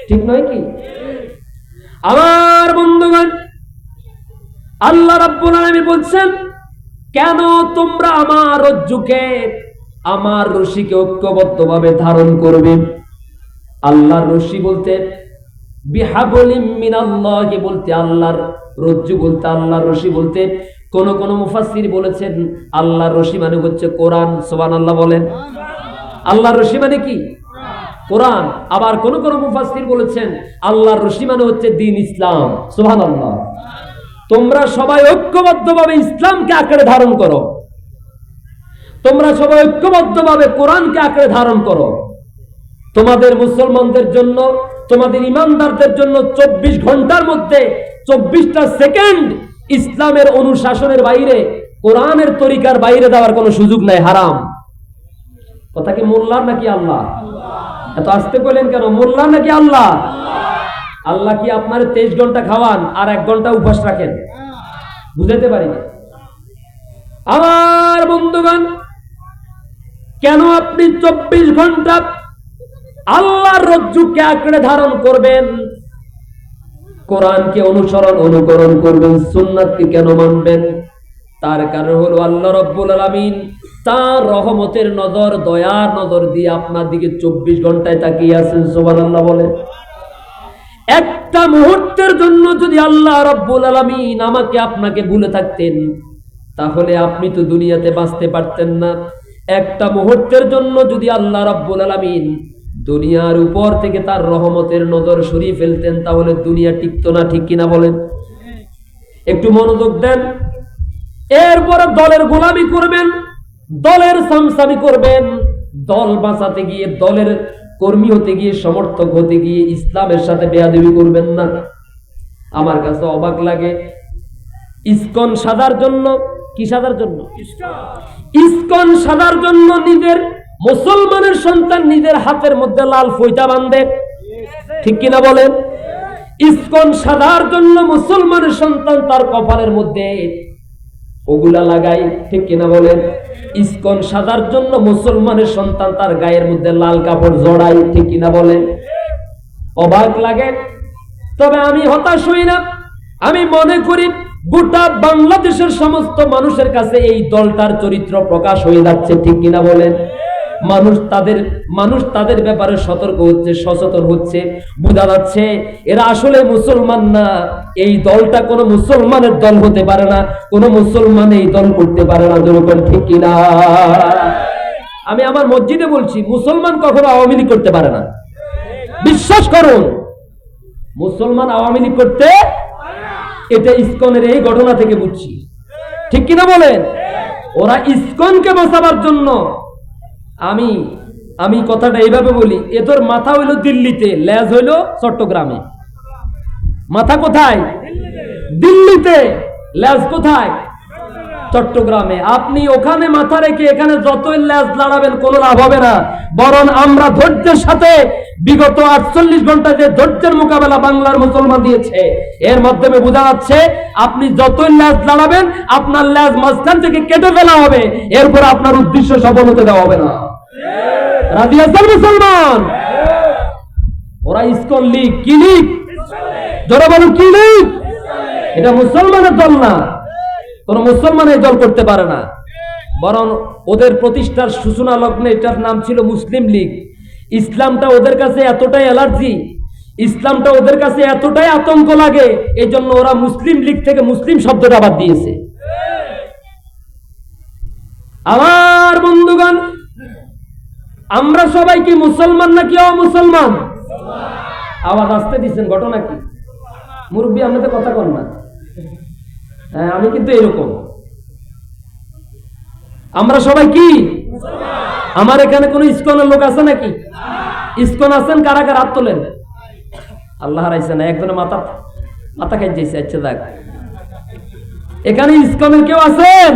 ঠিক নয় কি? আমার বন্ধুগণ, আল্লাহ রাব্বুল আলামিন বলছেন কেন তোমরা আমার রজ্জুকে, আমার রশিকে ঐক্যবদ্ধভাবে ধারণ করবে। আল্লাহর রশি বলতে বিহাবলিম মিনাল্লাহি বলতে আল্লাহর রজ্জু বলতে, আল্লাহর রশি বলতে কোন কোন মুফাসসির বলেছেন আল্লাহর রশি মানে হচ্ছে কোরআন। সুবহানাল্লাহ বলেন। আল্লাহর রশি মানে কি? কোরআন। আবার কোন কোন মুফাসসির বলেছেন আল্লাহর রশি মানে হচ্ছে দ্বীন ইসলাম। সুবহানাল্লাহ। তোমরা সবাই ঐক্যবদ্ধভাবে ইসলামকে আঁকড়ে ধারণ করো, তোমরা সবাই ঐক্যবদ্ধভাবে কোরআনকে আঁকড়ে ধারণ করো। তোমাদের মুসলমানদের জন্য, তোমাদের ইমানদারদের জন্য 24 ঘন্টার মধ্যে 24টা সেকেন্ড ইসলামের অনুশাসনের বাইরে, কোরআনের তরিকার বাইরে দেওয়ার কোনো সুযোগ নাই, হারাম। কথা কি মোল্লার নাকি আল্লাহ? এত আসতে বলেন কেন? মোল্লার নাকি আল্লাহ? আল্লাহ কি আপনার 23 ঘন্টা খাওয়ান আর 1 ঘন্টা উপবাস রাখেন? বুঝাতে পারি না। আমার বন্ধুগণ, কেন আপনি 24 ঘন্টা আল্লাহর রজ্জুকে আঁকড়ে ধারণ করবেন, কোরআনকে অনুকরণ করবেন, সুন্নাতকে কেন মানবেন? তার কারণ হলো আল্লাহ রাব্বুল আলামিন তার রহমতের নজর, দয়ার নজর দিয়ে আপনার দিকে 24 ঘন্টায় তাকিয়ে আছেন। সুবহানাল্লাহ বলে। একটা মুহূর্তের জন্য যদি আল্লাহ রাব্বুল আলামিন আমাকে আপনাকে ভুলে থাকতেন, তাহলে আপনি তো দুনিয়াতে বাঁচতে পারতেন না। একটা মুহূর্তের জন্য যদি আল্লাহ রাব্বুল আলামিন দুনিয়ার উপর থেকে তার রহমতের নজর সরিয়ে ফেলতেন, তাহলে দুনিয়া টিকতো না। ঠিক কিনা বলেন? একটু মনোযোগ দেন। এরপরে দলের গোলামি করবেন, দলের সামসামি করবেন, দল বাঁচাতে গিয়ে, দলের কর্মী হতে গিয়ে, সমর্থক হতে গিয়ে ইসলামের সাথে বেয়াদবি করবেন না। আমার কাছে অবাক লাগে, ইসকন সাজার জন্য, কি সাজার জন্য? ইসকন সাজার জন্য নিজের মুসলমানের সন্তান নিজের হাতের মধ্যে লাল ফইটা বাঁধে। ঠিক কিনা বলেন? ইসকন সাজার জন্য মুসলমানের সন্তান তার কপালের মধ্যে ওগুলা লাগাই। ঠিক কিনা বলেন? ইসকন সাজার জন্য মুসলমানের সন্তান তার গায়ের মধ্যে লাল কাপড় জড়াই। ঠিক কিনা বলেন? অবাক লাগে। তবে আমি হতাশ হই না। আমি মনে করি গোটা বাংলাদেশের সমস্ত মানুষের কাছে এই দলটার চরিত্র প্রকাশ হয়ে যাচ্ছে। ঠিক কিনা বলেন? মানুষ তাদের ব্যাপারে সতর্ক হচ্ছে, সচেতন হচ্ছে, বোঝা যাচ্ছে এরা আসলে মুসলমান না। এই দলটা কোনো মুসলমানের দল হতে পারে না, কোনো মুসলমান এই দল করতে পারে না। যেরকম ঠিক কিনা? আমি আমার মসজিদে বলছি, মুসলমান কখনো আওয়ামী লীগ করতে পারে না। বিশ্বাস করুন, মুসলমান আওয়ামী লীগ করতে, এটা ইসকনের এই ঘটনা থেকে বুঝছি। ঠিক কিনা বলেন? ওরা ইসকনকে বাঁচাবার জন্য, আমি কথাটা এইভাবে বলি, এদের মাথা হইলো দিল্লিতে, লেজ হইলো চট্টগ্রামে। মাথা কোথায়? দিল্লিতে, লেজ কোথায়? চট্টগ্রামে। আপনি ওখানে মাথা রেখে এখানে যতই লেজ লড়াবেন কোনো লাভ হবে না। বরং আমরা ধৈর্যের সাথে বিগত 48 ঘন্টা যে ধৈর্যের মোকাবেলা বাংলার মুসলমান দিয়েছে, এর মাধ্যমে বোঝা যাচ্ছে আপনি যতই লেজ লড়াবেন আপনার লেজ মাঝখান থেকে কেটে ফেলা হবে, এরপর আপনার উদ্দেশ্য সফল হতে দেওয়া হবে না। রাজি আছেন মুসলমান? ওরা ইসকন লীগ, কি লীগ? জোরে বলুন, কি লীগ? এটা মুসলমানের দল না। কোন মুসলমান এই দল করতে পারে না। বরং ওদের প্রতিষ্ঠার সূচনা লগ্নে এটার নাম ছিল মুসলিম লীগ। ইসলামটা ওদের কাছে এতটাই অ্যালার্জি, ইসলামটা ওদের কাছে এতটাই আতঙ্ক লাগে, এই জন্য ওরা মুসলিম লীগ থেকে মুসলিম শব্দটা বাদ দিয়েছে। আমার বন্ধুগণ, আমরা সবাই কি মুসলমান নাকি অমুসলমান? আওয়াজ আসতে দিচ্ছেন, ঘটনা কি? মুরব্বী আমাদের কথা কন না। হ্যাঁ, আমি কিন্তু এরকম। আমরা সবাই কি? আমার এখানে কোন ইসকনের লোক আছে নাকি? ইসকন আছেন? কারা কারা হাত তোলেন? আল্লাহ হারাইছে না, একজনের মাথা খাই যাইছে। আচ্ছা দেখ, এখানে ইসকনের কেউ আছেন?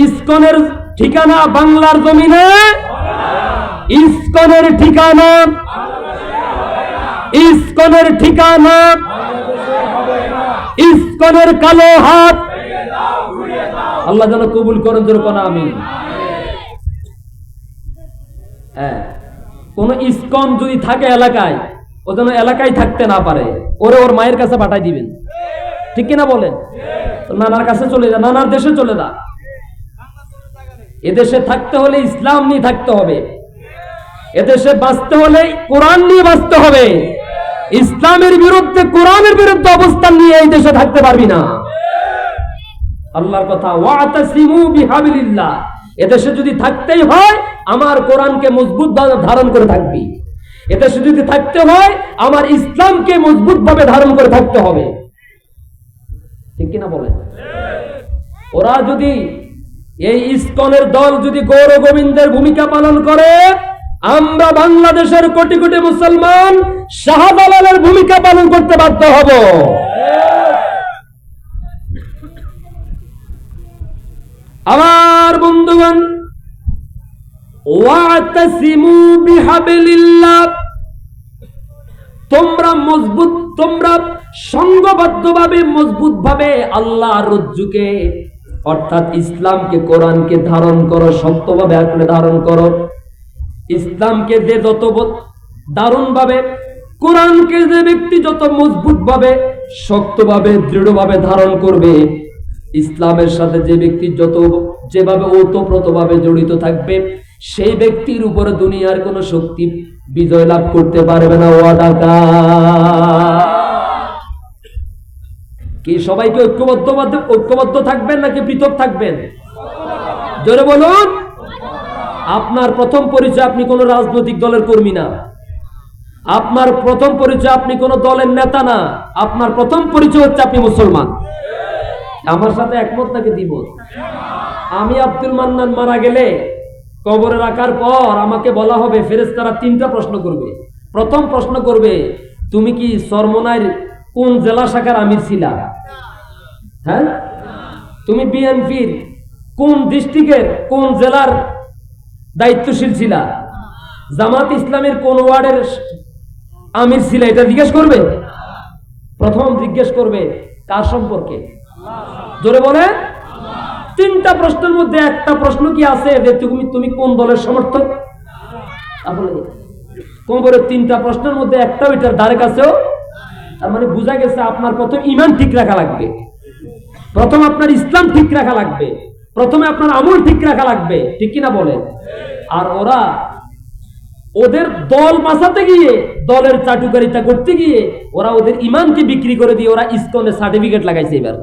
ইসকনের ঠিকানা বাংলার জমিনে, ইসকনের ঠিকানা, ইসকনের ঠিকানা, ইসকনের কালো হাত আল্লাহ যেন কবুল করেন। যেরকম আমি, হ্যাঁ, কোন ইসকন যদি থাকে এলাকায়, ও যেন এলাকায় থাকতে না পারে, ওরে ওর মায়ের কাছে পাঠাই দিবেন। ঠিক কিনা বলেন? নানার কাছে চলে যা, নানার দেশে চলে যা। এদেশে থাকতে হলে ইসলাম নিয়ে থাকতে হবে, এদেশে বাঁচতে হলে কোরআন নিয়ে বাঁচতে হবে। ইসলামের বিরুদ্ধে, কোরআনের বিরুদ্ধে অবস্থান নিয়ে এই দেশে থাকতে পারবি না। আল্লাহর কথা, ওয়াতাসিমু বিহাবিলিল্লাহ। এদেশে যদি থাকতেই হয় আমার কোরআনকে মজবুত ভাবে ধারণ করে থাকবি। এদেশে যদি থাকতে হয় আমার ইসলামকে মজবুত ভাবে ধারণ করে থাকতে হবে, ঠিক কিনা বলেন? ওরা যদি এই ইসকনের দল যদি গৌর গোবিন্দের ভূমিকা পালন করে, আমরা বাংলাদেশের কোটি কোটি মুসলমান শাহজালালের ভূমিকা পালন করতে বাধ্য হব। আমার বন্ধুগণ, ওয়াতাসিমু বিহাবলিল্লাহ, তোমরা সংঘবদ্ধভাবে মজবুতভাবে আল্লাহর রজ্জুকে অর্থাৎ ইসলামকে, কোরআনকে ধারণ করো, শক্তভাবে আঁকড়ে ধারণ করো। ইসলামকে যে যত দারুণভাবে, কোরআনকে যে ব্যক্তি যত মজবুতভাবে, শক্তভাবে, দৃঢ়ভাবে ধারণ করবে, ইসলামের সাথে যে ব্যক্তি যেভাবে ওতপ্রোতভাবে জড়িত থাকবে, সেই ব্যক্তির উপরে দুনিয়ার কোন শক্তি বিজয় লাভ করতে পারবে না। ওয়াদাকা কি সবাইকে ঐক্যবদ্ধ থাকবেন নাকি পৃথক থাকবেন? জোরে বলুন। আপনার প্রথম পরিচয় আপনি কোন রাজনৈতিক দলের কর্মী না, আপনার প্রথম পরিচয় আপনি কোন দলের নেতা না, আপনার প্রথম পরিচয় হচ্ছে আপনি মুসলমান। আমার সাথে একমত নাকি দ্বিমত? আমি আব্দুল মান্নান মারা গেলে কবরে রাখার পর আমাকে বলা হবে, ফেরেশতারা 3টা প্রশ্ন করবে। প্রথম প্রশ্ন করবে, তুমি কি চরমনাইর কোন জেলা শাখার আমির ছিলা? হ্যাঁ, তুমি বিএনপির কোন ডিস্ট্রিক্টের কোন জেলার দায়িত্বশীল ছিলা? জামাত ইসলামের কোন ওয়ার্ডের আমির ছিলা? এটা জিজ্ঞেস করবে। প্রথম জিজ্ঞেস করবে কার সম্পর্কে? জোরে বলে। 3টা প্রশ্নের মধ্যে একটা প্রশ্ন কি আছে যে তুমি কোন দলের সমর্থক? তাহলে কোমরে 3টা প্রশ্নের মধ্যে একটা ওইটার ধারে কাছেও। তার মানে বোঝা গেছে আপনার প্রথম ঈমান ঠিক রাখা লাগবে, প্রথম আপনার ইসলাম ঠিক রাখা লাগবে, প্রথমে আপনার আমল ঠিক রাখা লাগবে, ঠিক কিনা বলেন? আর ওরা ওদের দল বাঁচাতে গিয়ে, দলের চাটুকারিতা করতে গিয়ে ওরা ওদের ঈমানকে বিক্রি করে দিয়ে ওরা ইসকনে সার্টিফিকেট লাগাইছে। এবার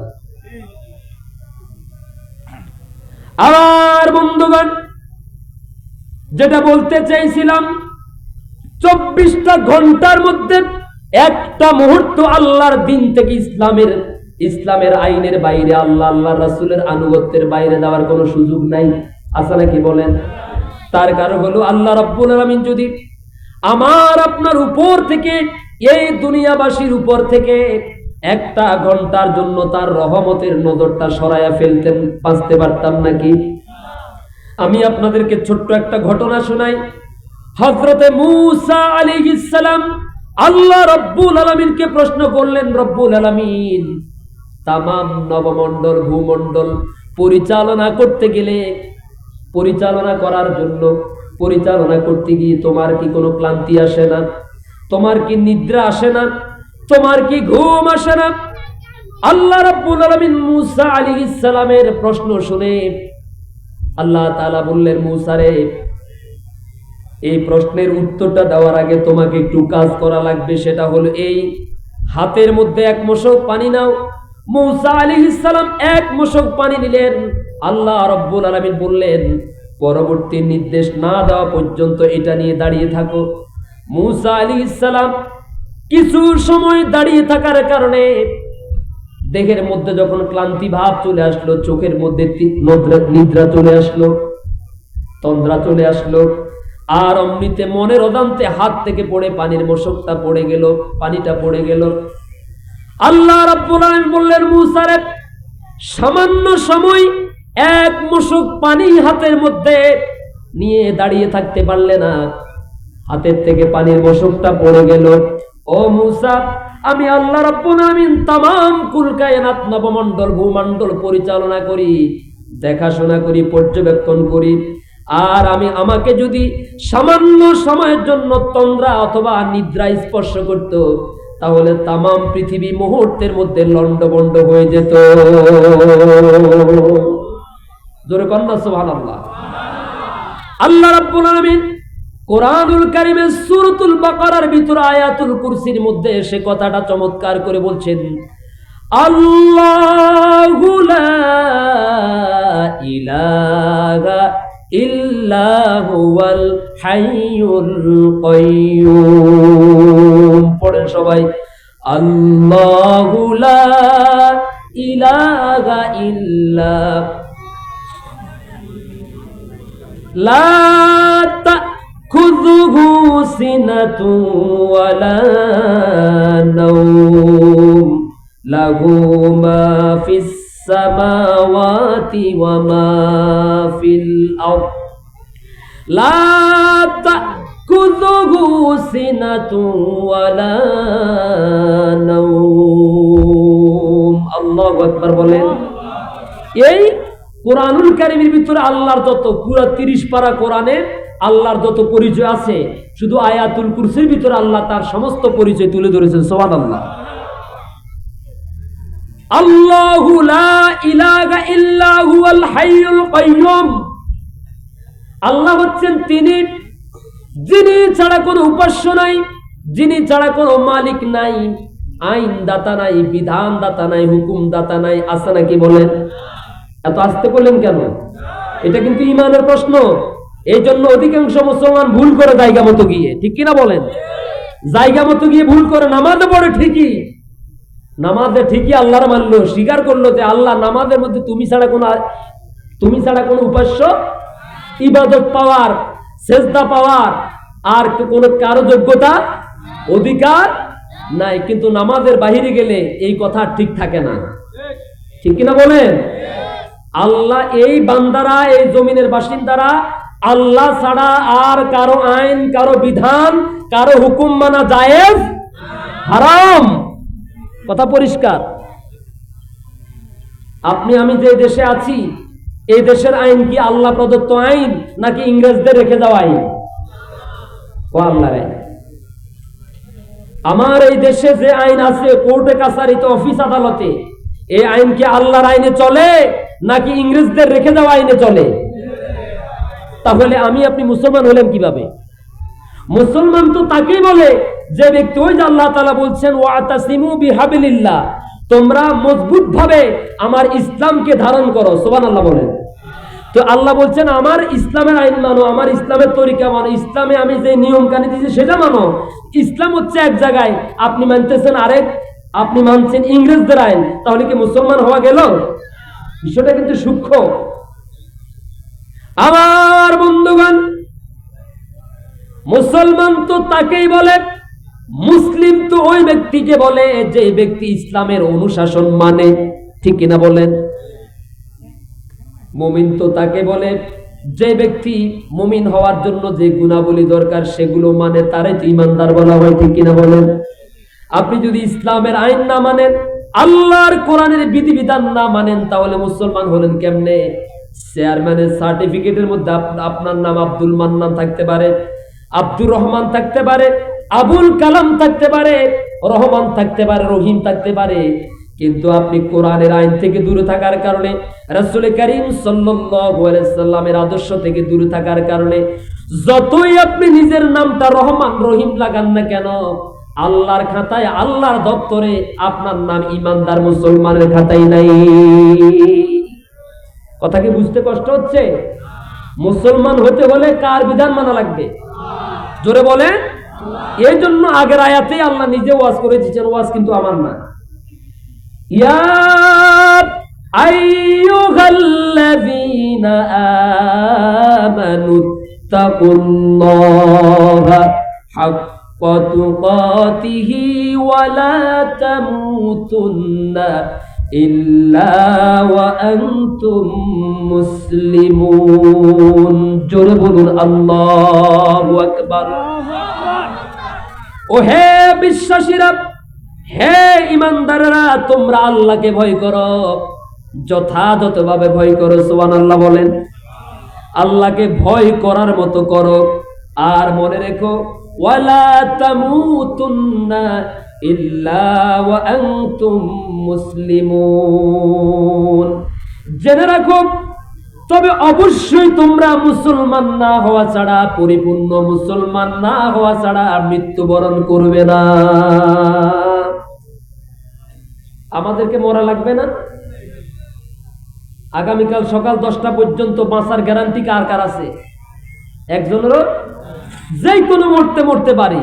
আমার বন্ধুগণ, যেটা বলতে চাইছিলাম, 24টা ঘন্টার মধ্যে একটা মুহূর্ত আল্লাহর দিন থেকে, ইসলামের আইনের বাইরে, আল্লাহ রাসূলের আনুগত্যের বাইরে যাওয়ার কোনো সুযোগ নাই। আছে নাকি বলেন? তার কারণ হলো আল্লাহ রাব্বুল আলামিন যদি আমার আপনার উপর থেকে, এই দুনিয়াবাসীর উপর থেকে একটা ঘন্টার জন্য তার রহমতের নজরটা সরাইয়া ফেলতেন, বাঁচতে পারতাম নাকি? আমি আপনাদেরকে ছোট্ট একটা ঘটনা শোনাই। হযরতে মূসা আলাইহিস সালাম আল্লাহ রাব্বুল আলামিনকে প্রশ্ন করলেন, রব্বুল আলামিন তামাম নবমণ্ডল ভূমণ্ডল পরিচালনা করতে গেলে, পরিচালনা করার জন্য, পরিচালনা করতে গিয়ে তোমার কি কোনো ক্লান্তি আসে না? তোমার কি নিদ্রা আসে না? তোমার কি ঘুম আসে না? আল্লাহ রাব্বুল আলামিন মূসা আলাইহিস সালামের প্রশ্ন শুনে আল্লাহ তাআলা বললেন, মূসা রে, এই প্রশ্নের উত্তরটা দেওয়ার আগে তোমাকে একটু কাজ করা লাগবে। সেটা হলো এই, হাতের মধ্যে 1 মশক পানি নাও। মূসা আলাইহিস সালাম 1 মশক পানি নিলেন। আল্লাহ রাব্বুল আলামিন বললেন, পরবর্তী নির্দেশ না দেওয়া পর্যন্ত এটা নিয়ে দাঁড়িয়ে থাকো। মূসা আলাইহিস সালাম কিছু সময় দাঁড়িয়ে থাকার কারণে দেহের মধ্যে যখন ক্লান্তি ভাব চলে আসলো, চোখের মধ্যে নিদ্রা চলে আসলো, তন্দ্রা চলে আসলো, আর অমৃতে মনের অজান্তে হাত থেকে পড়ে পানির মশকটা পড়ে গেল, পানিটা পড়ে গেল। আল্লাহ রাব্বুল আলামিন বললেন, মূসা রে, সামান্য সময় 1 মশক পানি হাতের মধ্যে নিয়ে দাঁড়িয়ে থাকতে পারলে না, হাতের থেকে পানির মশকটা পড়ে গেল। ও মূসা, আমি আল্লাহ রাব্বুল আলামিন তামাম কুল কায়নাত নবমণ্ডল ভূমণ্ডল পরিচালনা করি, দেখাশোনা করি, পর্যবেক্ষণ করি। আর আমাকে যদি সামান্য সময়ের জন্য তন্দ্রা অথবা নিদ্রা স্পর্শ করত, তাহলে তামাম পৃথিবী মুহূর্তের মধ্যে লন্ডভন্ড হয়ে যেত। জোরে কন্যা সুবহানাল্লাহ। আল্লাহ রাব্বুল আলামিন কোরআনুল কারীমের সূরাতুল বাকারার ভিতর আয়াতুল কুরসির মধ্যে সে কথাটা চমৎকার করে বলছেন, আল্লাহু লা ইলাহা ইল্লা হুয়াল হাইয়ুল কাইয়্যুম। পড়েন সবাই, আল্লাহু লা ইলাহা ইল্লা লা তাখুযুহু সিনাতুন ওয়ালা নাওম লাহু মা ফিস সামাওয়াতি ওয়া মা ফিল আরদ লা তাখুযুহু সিনাতুন ওয়ালা নাওম। আল্লাহু আকবার বলেন। এই কোরআনুল কারীমের ভিতরে আল্লাহর যত পুরো 30 পারা কোরআনে আল্লাহর যত পরিচয় আছে, শুধু আয়াতুল কুরসির ভিতরে আল্লাহ তার সমস্ত পরিচয় তুলে ধরেছেন। সুবহানাল্লাহ। আল্লাহু লা ইলাহা ইল্লা হুয়াল হাইয়ুল কাইয়্যুম। আল্লাহ হচ্ছেন তিনি যিনি ছাড়া কোনো উপাস্য নাই, যিনি ছাড়া কোনো মালিক নাই, আইন দাতা নাই, বিধান দাতা নাই, হুকুম দাতা নাই। আছে নাকি বলেন? এত আস্তে বললেন কেন? এটা কিন্তু ঈমানের প্রশ্ন। এই জন্য অধিকাংশ মুসলমান ভুল করে জায়গা মতো গিয়ে, ঠিক কিনা বলেন? জায়গা মতো গিয়ে ভুল করে। নামাজে পড়ে ঠিকই, নামাজে ঠিকই আল্লাহর মানলো, স্বীকার করলো যে আল্লাহ নামাজের মধ্যে তুমি ছাড়া কোনো উপাস্য ইবাদত পাওয়ার, সেজদা পাওয়ার আর কোনো কারো যোগ্যতা অধিকার নাই। কিন্তু নামাজের বাহিরে গেলে এই কথা ঠিক থাকে না, ঠিক কিনা বলেন? আল্লাহ এই বান্দারা, এই জমিনের বাসিন্দারা আল্লাহ ছাড়া আর কারো আইন, কারো বিধান, কারো হুকুম মানা জায়েজ হারাম। কথা পরিষ্কার। আপনি আমি যে দেশে আছি, এই দেশের আইন কি আল্লাহ প্রদত্ত আইন নাকি ইংরেজদের রেখে যাওয়া আইন? আল্লাহর আইন। আমার এই দেশে যে আইন আছে, কোর্টে কাছারিতে, অফিস আদালতে, এই আইন কি আল্লাহর আইনে চলে নাকি ইংরেজদের রেখে যাওয়া আইনে চলে? তাহলে আমি আপনি মুসলমান হলেন কিভাবে? মুসলমান তো তাকেই বলে যে ব্যক্তি, ওই যে আল্লাহ তাআলা বলছেন ওয়াতাসিমু বিহাবিলিল্লাহ, তোমরা মজবুত ভাবে আমার ইসলামকে ধারণ করো। সুবহানাল্লাহ বলেন। তো আল্লাহ বলছেন আমার ইসলামের আইন মানো, আমার ইসলামের তরিকা মানো, ইসলামে আমি যে নিয়ম কানুন দিয়েছি সেটা মানো। ইসলাম হচ্ছে এক জায়গায়, আপনি মানতেছেন আরেক, আপনি মানছেন ইংরেজদের আইন, তাহলে কি মুসলমান হওয়া গেল? বিষয়টা কিন্তু সূক্ষ্ম। আমার বন্ধুগণ, মুসলমান তো তাকেই বলে, মুসলিম তো ওই ব্যক্তিকে বলে যে ব্যক্তি ইসলামের অনুশাসন মানে, ঠিক কিনা বলেন? মুমিন তো তাকে বলে যে ব্যক্তি মুমিন হওয়ার জন্য যে গুণাবলী দরকার সেগুলো মানে, তারে তো ঈমানদার বলা হয়, ঠিক কিনা বলেন? আপনি যদি ইসলামের আইন না মানেন, আল্লাহর কোরআনের বিধিবিধান না মানেন, তাহলে মুসলমান হলেন কেমনে? চেয়ারম্যানের সার্টিফিকেটের মধ্যে আপনার নাম আব্দুল মান্নান থাকতে পারে, আব্দুর রহমান থাকতে পারে, আবুল কালাম থাকতে পারে, রহমান থাকতে পারে, রহিম থাকতে পারে, কিন্তু আপনি কোরআনের আইন থেকে দূরে থাকার কারণে, রাসূল করিম সাল্লাল্লাহু আলাইহি সাল্লামের আদর্শ থেকে দূরে থাকার কারণে, যতই আপনি নিজের নামটা রহমান রহিম লাগান না কেন, আল্লাহর খাতায়, আল্লাহর দপ্তরে আপনার নাম ঈমানদার মুসলমানের খাতায় নাই। কথা কি বুঝতে কষ্ট হচ্ছে? মুসলমান হতে হলে কার বিধান মানা লাগবে? জোরে বলে। এই জন্য আগের আয়াতেই আল্লাহ নিজে ওয়াজ করে দিয়েছেন, ওয়াজ কিন্তু আমার না। ইয়া আইয়ুহাল্লাযীনা আমানু তাকুল্লাহা হাক্কা তুকাতিহি ওয়া লা তামুতুন্না ইল্লা ওয়া আনতুম মুসলিমুন। জোরে বলুন আল্লাহু আকবার। ও হে বিশ্বাসীরা, হে ঈমানদাররা, তোমরা আল্লাহকে ভয় করো, যথাযথভাবে ভয় করো। সুবহানাল্লাহ বলেন। আল্লাহকে ভয় করার মতো করো। আর মনে রেখো, ওয়ালা তামুতুন্না ইল্লা ওয়া আনতুম মুসলিমুন। জেনে রাখো, তবে অবশ্যই তোমরা মুসলমান না হওয়া ছাড়া, পরিপূর্ণ মুসলমান না হওয়া ছাড়া মৃত্যুবরণ করবে না। আমাদেরকে মরা লাগবে না? আগামীকাল সকাল 10টা পর্যন্ত বাঁচার গ্যারান্টি কার কার আছে? একজনেরও? যেই কোনো মরতে পারি,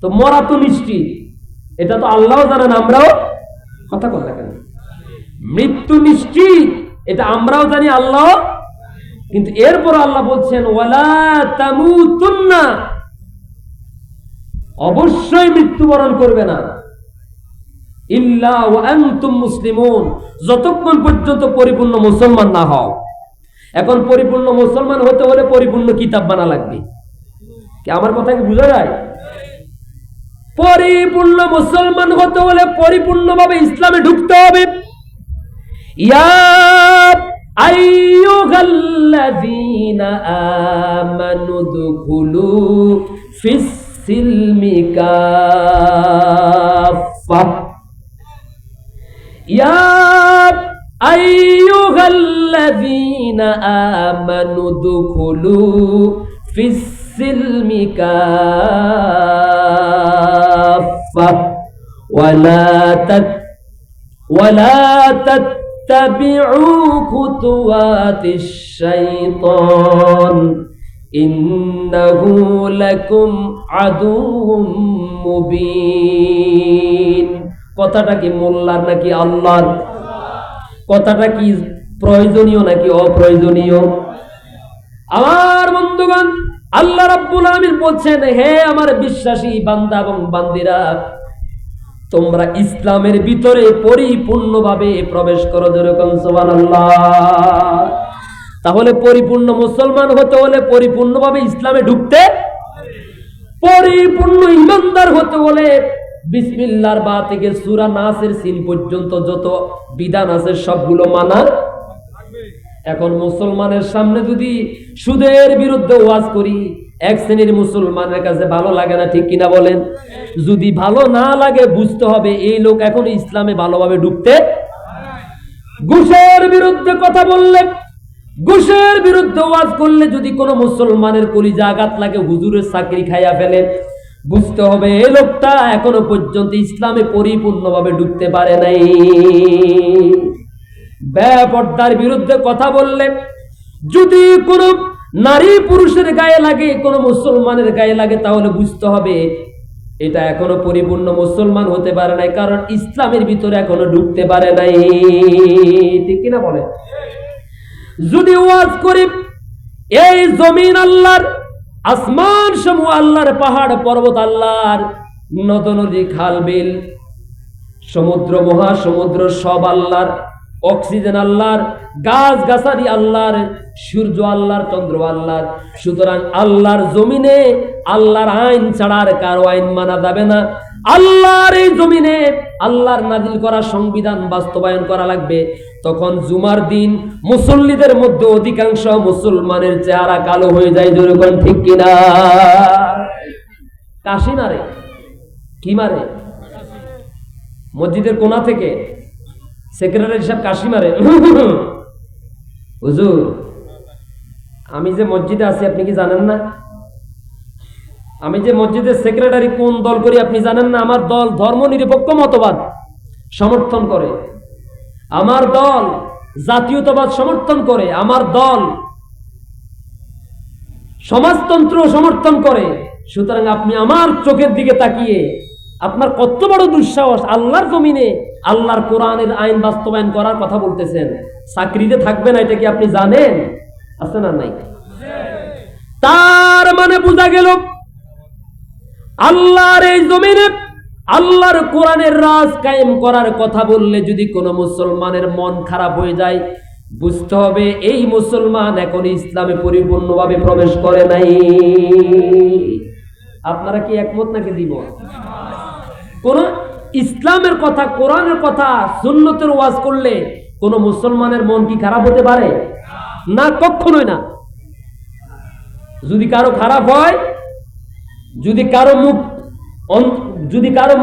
তো মরা তো নিশ্চিত, এটা তো আল্লাহ জানেন, আমরাও কথা কেন? মৃত্যু নিশ্চিত, এটা আমরাও জানি, আল্লাহ। কিন্তু এরপর আল্লাহ বলছেন ওয়ালা তামুতুন্না, অবশ্যই মৃত্যুবরণ করবে না, ইল্লা ওয়া আনতুম মুসলিমুন, যতক্ষণ পর্যন্ত পরিপূর্ণ মুসলমান না হও। এখন পরিপূর্ণ মুসলমান হতে হলে পরিপূর্ণ কিতাব মানা লাগবে। কি আমার কথা কি বুঝা যায়? পরিপূর্ণ মুসলমান হতে হলে পরিপূর্ণভাবে ইসলামে ঢুকতে হবে। ইয়া আইয়ুহাল্লাযীনা আমানু দুখুলু ফিস সিলমি কাফা, ইয়া আইয়ুহাল্লাযীনা আমানু দুখুলু ফিস সিলমি কাফা ওয়ালা তাত্তাবিউ খুতুওয়াতিশ শাইতান ইন্নাহু লাকুম আদুউম মুবিন। কথাটা কি মোল্লার নাকি আল্লাহর? কথাটা কি প্রয়োজনীয় নাকি অপ্রয়োজনীয়? আমার বন্ধুগণ, আল্লাহ রাব্বুল আলামিন বলছেন, হে আমার বিশ্বাসী বান্দা এবং বান্দিরা, তোমরা ইসলামের ভিতরে পরিপূর্ণভাবে প্রবেশ করো। যেরকম সুবহানাল্লাহ। তাহলে পরিপূর্ণ মুসলমান হতে হলে পরিপূর্ণভাবে ইসলামে ঢুকতে, পরিপূর্ণ ঈমানদার হতে হলে বিসমিল্লাহর বা থেকে সূরা নাসের সিন পর্যন্ত যত বিধান আছে সবগুলো মানা। এখন মুসলমানের সামনে যদি সুদের বিরুদ্ধে ওয়াজ করি, এক শ্রেণীর মুসলমানের কাছে ভালো লাগে না, ঠিক কিনা বলেন? যদি ভালো না লাগে বুঝতে হবে এই লোক এখন ইসলামে ভালোভাবে ঢুকতে। ঘুষের বিরুদ্ধে কথা বললে, ঘুষের বিরুদ্ধে ওয়াজ করলে যদি কোনো মুসলমানের কলিজা আঘাত লাগে, হুজুরের চাকরি খাইয়া ফেলে, বুঝতে হবে এই লোকটা এখনো পর্যন্ত ইসলামে পরিপূর্ণভাবে ঢুকতে পারে নাই। বেপরদার বিরুদ্ধে কথা বললে যদি কোনো নারী পুরুষের গায়ে লাগে, কোনো মুসলমানের গায়ে লাগে, তাহলে বুঝতে হবে এটা এখনো পরিপূর্ণ মুসলমান হতে পারে নাই, কারণ ইসলামের ভিতরে এখনো ঢুকতে পারে নাই, ঠিক কিনা বলে? যদি ওয়াজ করি এই জমিন আল্লাহর, আসমান সমূহ আল্লাহর, পাহাড় পর্বত আল্লাহর, নদ নদী খাল বিল সমুদ্র মহাসমুদ্র সব আল্লাহর, অক্সিজেন আল্লাহর, গাছ গাছালি আল্লাহর, সূর্য আল্লাহর, চন্দ্র আল্লাহর। সুতরাং আল্লাহর জমিনে আল্লাহর আইন ছাড়া আর কারো আইন মানা যাবে না। আল্লাহর এই জমিনে আল্লাহর নাজিল করা সংবিধান বাস্তবায়ন করা লাগবে। তখন জুমার দিন মুসল্লিদের মধ্যে অধিকাংশ মুসলমানের চেহারা কালো হয়ে যায়। যেরকম ঠিক কিনা? কাশি মারে, কি মারে? মসজিদের কোণা থেকে সেক্রেটারি সাহেব কাশি মারে, হুজুর আমি যে মসজিদে আছি আপনি কি জানেন না? আমি যে মসজিদের সেক্রেটারি, কোন দল করি আপনি জানেন না? আমার দল ধর্মনিরপেক্ষ মতবাদ সমর্থন করে, আমার দল জাতীয়তাবাদ সমর্থন করে, আমার দল সমাজতন্ত্র সমর্থন করে। সুতরাং আপনি আমার চোখের দিকে তাকিয়ে আপনার কত বড় দুঃসাহস, আল্লাহর জমিনে আল্লাহর কোরআনের আইন বাস্তবায়ন করার কথা বলতেছেন, চাকরিতে থাকবে না, এটা কি আপনি জানেন? আছে না নাই? তার মানে বোঝা গেল আল্লাহর এই জমিনে আল্লাহর কোরআনের রাজ কায়েম করার কথা বললে যদি কোনো মুসলমানের মন খারাপ হয়ে যায়, বুঝতে হবে এই মুসলমান এখন ইসলামে পরিপূর্ণভাবে প্রবেশ করে নাই। আপনারা কি একমত নাকি দ্বিমত? কোন ইসলামের কথা, কোরআনের কথা, সুন্নতের ওয়াজ করলে কোন মুসলমানের মন কি খারাপ হতে পারে? না, কখনোই না। যদি কারো খারাপ হয়, যদি কারো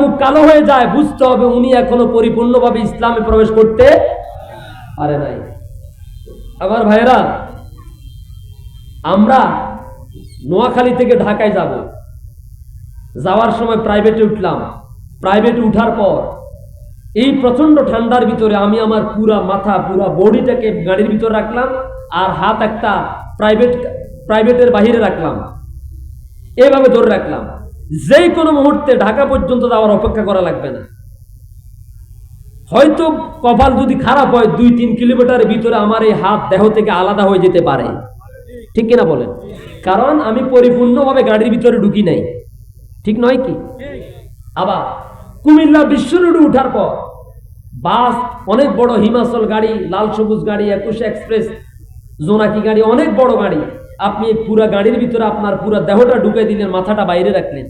মুখ কালো হয়ে যায়, বুঝতে হবে উনি এখনো পরিপূর্ণভাবে ইসলামে প্রবেশ করতে পারে নাই। আমার ভাইয়েরা, আমরা নোয়াখালী থেকে ঢাকায় যাব, যাওয়ার সময় প্রাইভেটে উঠলাম। প্রাইভেটে উঠার পর এই প্রচন্ড ঠান্ডার ভিতরে আমি আমার পুরা মাথা পুরা বডিটাকে গাড়ির ভিতরে রাখলাম, আর হাত একটা প্রাইভেটের বাহিরে রাখলাম, এভাবে ধরে রাখলাম। যে কোনো মুহূর্তে ঢাকা পর্যন্ত যাওয়ার অপেক্ষা করা লাগবে না। হয়তো কপাল যদি খারাপ হয় 2-3 কিলোমিটারের ভিতরে আমার এই হাত দেহ থেকে আলাদা হয়ে যেতে পারে, ঠিক কিনা বলেন? কারণ আমি পরিপূর্ণভাবে গাড়ির ভিতরে ঢুকি নাই, ঠিক নয় কি? আবার কুমিল্লা বিশ্ব রোডে উঠার পর বাস, অনেক বড় হিমাচল গাড়ি, লাল সবুজ গাড়ি, 21 এক্সপ্রেস, জোনাকি গাড়ি, অনেক বড় গাড়ি, আপনি পুরা গাড়ির ভিতরে আপনার পুরা দেহটা ঢুকে দিলেন, মাথাটা বাইরে রাখলেন।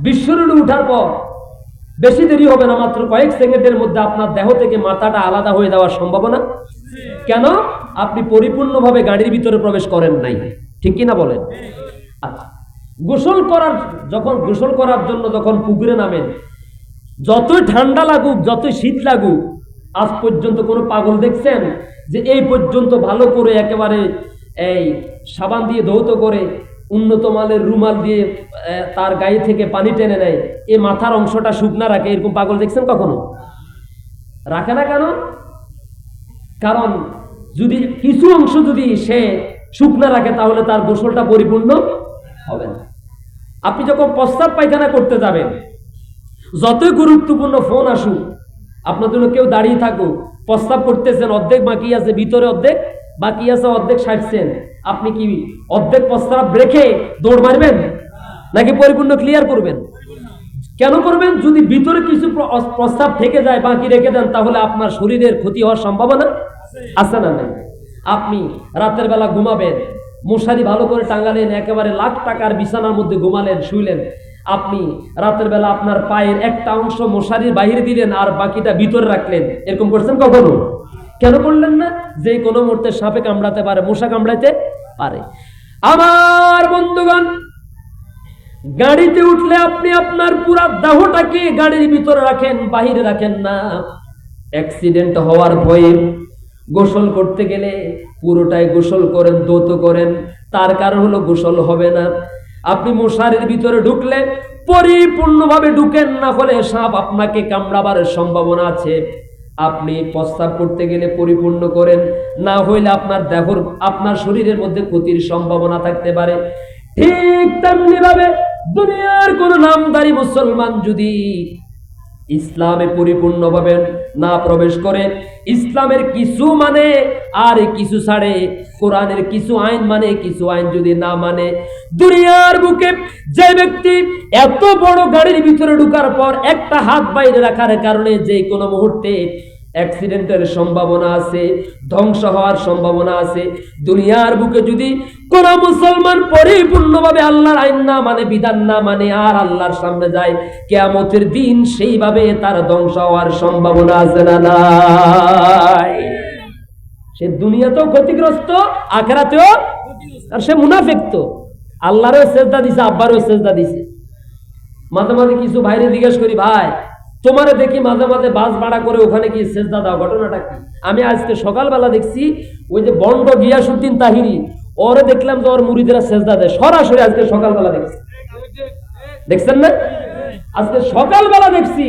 বিশ্ব রোডে উঠার পর বেশি দেরি হবে না, মাত্র কয়েক সেকেন্ডের মধ্যে আপনার দেহ থেকে মাথাটা আলাদা হয়ে যাওয়ার সম্ভাবনা। কেন? আপনি পরিপূর্ণভাবে গাড়ির ভিতরে প্রবেশ করেন নাই, ঠিক কিনা বলেন? আচ্ছা, গোসল করার জন্য যখন পুকুরে নামেন, যতই ঠান্ডা লাগুক, যতই শীত লাগুক, আজ পর্যন্ত কোনো পাগল দেখছেন যে এই পর্যন্ত ভালো করে একেবারে এই সাবান দিয়ে ধৌত করে উন্নত মানের রুমাল দিয়ে তার গায়ে থেকে পানি টেনে নেয়, এই মাথার অংশটা শুকনা রাখে? এরকম পাগল দেখছেন কখনো? রাখে না কেন? কারণ যদি কিছু অংশ যদি সে শুকনা রাখে তাহলে তার গোসলটা পরিপূর্ণ হবে না। আপনি যখন প্রস্রাব পায়খানা করতে যাবেন, যতই গুরুত্বপূর্ণ ফোন আসুক, আপনার জন্য কেউ দাঁড়িয়ে থাকুক, প্রস্রাব করতেছেন, অর্ধেক বাকি আছে, ভিতরে অর্ধেক বাকি আছে, অর্ধেক সারছেন, আপনি কি অর্ধেক প্রস্রাব রেখে দৌড় মারবেন নাকি পরিপূর্ণ ক্লিয়ার করবেন? কেন করবেন? যদি ভিতরে কিছু প্রস্রাব থেকে যায়, বাকি রেখে দেন, তাহলে আপনার শরীরের ক্ষতি হওয়ার সম্ভাবনা আছে না নাই? আপনি রাতের বেলা ঘুমাবেন, মশারি ভালো করে টাঙালেন, একেবারে লাখ টাকার বিছানার মধ্যে ঘুমালেন, শুইলেন, আপনি রাতের বেলা আপনার পায়ের একটা অংশ মশারির বাইরে দিলেন আর বাকিটা ভিতরে রাখলেন, এরকম করছেন কখনো? কেন করলেন না? যে কোনো মুহূর্তে সাপে কামড়াতে পারে, মশা কামড়াতে পারে। আমার বন্ধুগণ, গাড়িতে উঠলে আপনি আপনার পুরা দেহটাকে গাড়ির ভিতরে রাখেন, বাহিরে রাখেন না। অ্যাক্সিডেন্ট হওয়ার ভয়ে গোসল করতে গেলে পুরোটাই গোসল করেন, ধৌত করেন, তার কারণ হলো গোসল হবে না। আপনি মশারির ভিতরে ঢুকলে পরিপূর্ণভাবে ঢুকেন, না হলে সাপ আপনাকে কামড়াবার সম্ভাবনা আছে। আপনি প্রস্রাব করতে গেলে পরিপূর্ণ করেন, না হইলে আপনার শরীরের মধ্যে ক্ষতির সম্ভাবনা থাকতে পারে। ঠিক তেমনি ভাবে দুনিয়ার কোন নামদারি মুসলমান যদি ইসলামে পরিপূর্ণভাবে না প্রবেশ করে, ইসলামের কিছু মানে আর কিছু ছাড়ে, কোরআনের কিছু আইন মানে কিছু আইন যদি না মানে, দুনিয়ার বুকে যে ব্যক্তি এত বড় গাড়ির ভিতরে ঢোকার পর একটা হাত বাইরে রাখার কারণে যে কোনো মুহূর্তে অ্যাক্সিডেন্টের সম্ভাবনা আছে, ধ্বংস হওয়ার সম্ভাবনা আছে, দুনিয়ার বুকে যদি কোন মুসলমান পরিপূর্ণভাবে আল্লাহর আইন না মানে, বিধান না মানে, আর আল্লাহর সামনে যায় কিয়ামতের দিন, সেইভাবে তার ধ্বংস হওয়ার সম্ভাবনা আছে না নাই? সে দুনিয়াতেও ক্ষতিগ্রস্ত, আখিরাতেও। আর সে মুনাফিক তো, আল্লাহরও সেজদা দিছে, আব্বারও সেজদা দিছে। মাঝে মাঝে কিছু ভাইরে জিজ্ঞেস করি, ভাই তোমারে দেখি মাঝে মাঝে বাস ভাড়া করে ওখানে কি সেজদা দাও, ঘটনাটা কি? আমি আজকে সকালবেলা দেখছি ওই যে বন্ড গিয়াসউদ্দিন তাহিরি, ওরে দেখলাম যে ওর মুরিদেরা সেজদা দেয় সরাসরি, আজকে সকালবেলা দেখছি। দেখছেন না? আজকে সকালবেলা দেখছি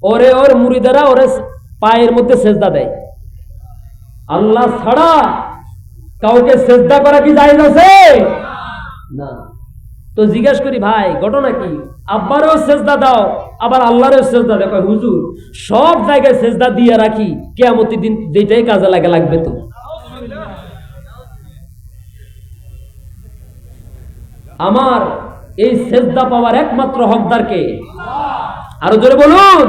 ওর মুরিদেরা ওরে পায়ের মধ্যে সেজদা দেয়। আল্লাহ ছাড়া কাউকে সেজদা করা কি জায়েজ আছে? না। তো জিজ্ঞেস করি, ভাই ঘটনা কি? আব্বারও সেজদা দাও, আবার আল্লাহরও সেজদা দাও। হুজুর সব জায়গায় সেজদা দিয়ে রাখি, কিয়ামতের দিন যেটাই কাজে লাগবে। তো আমার এই সেজদা পাওয়ার একমাত্র হকদার কে? আরো জোরে বলুন।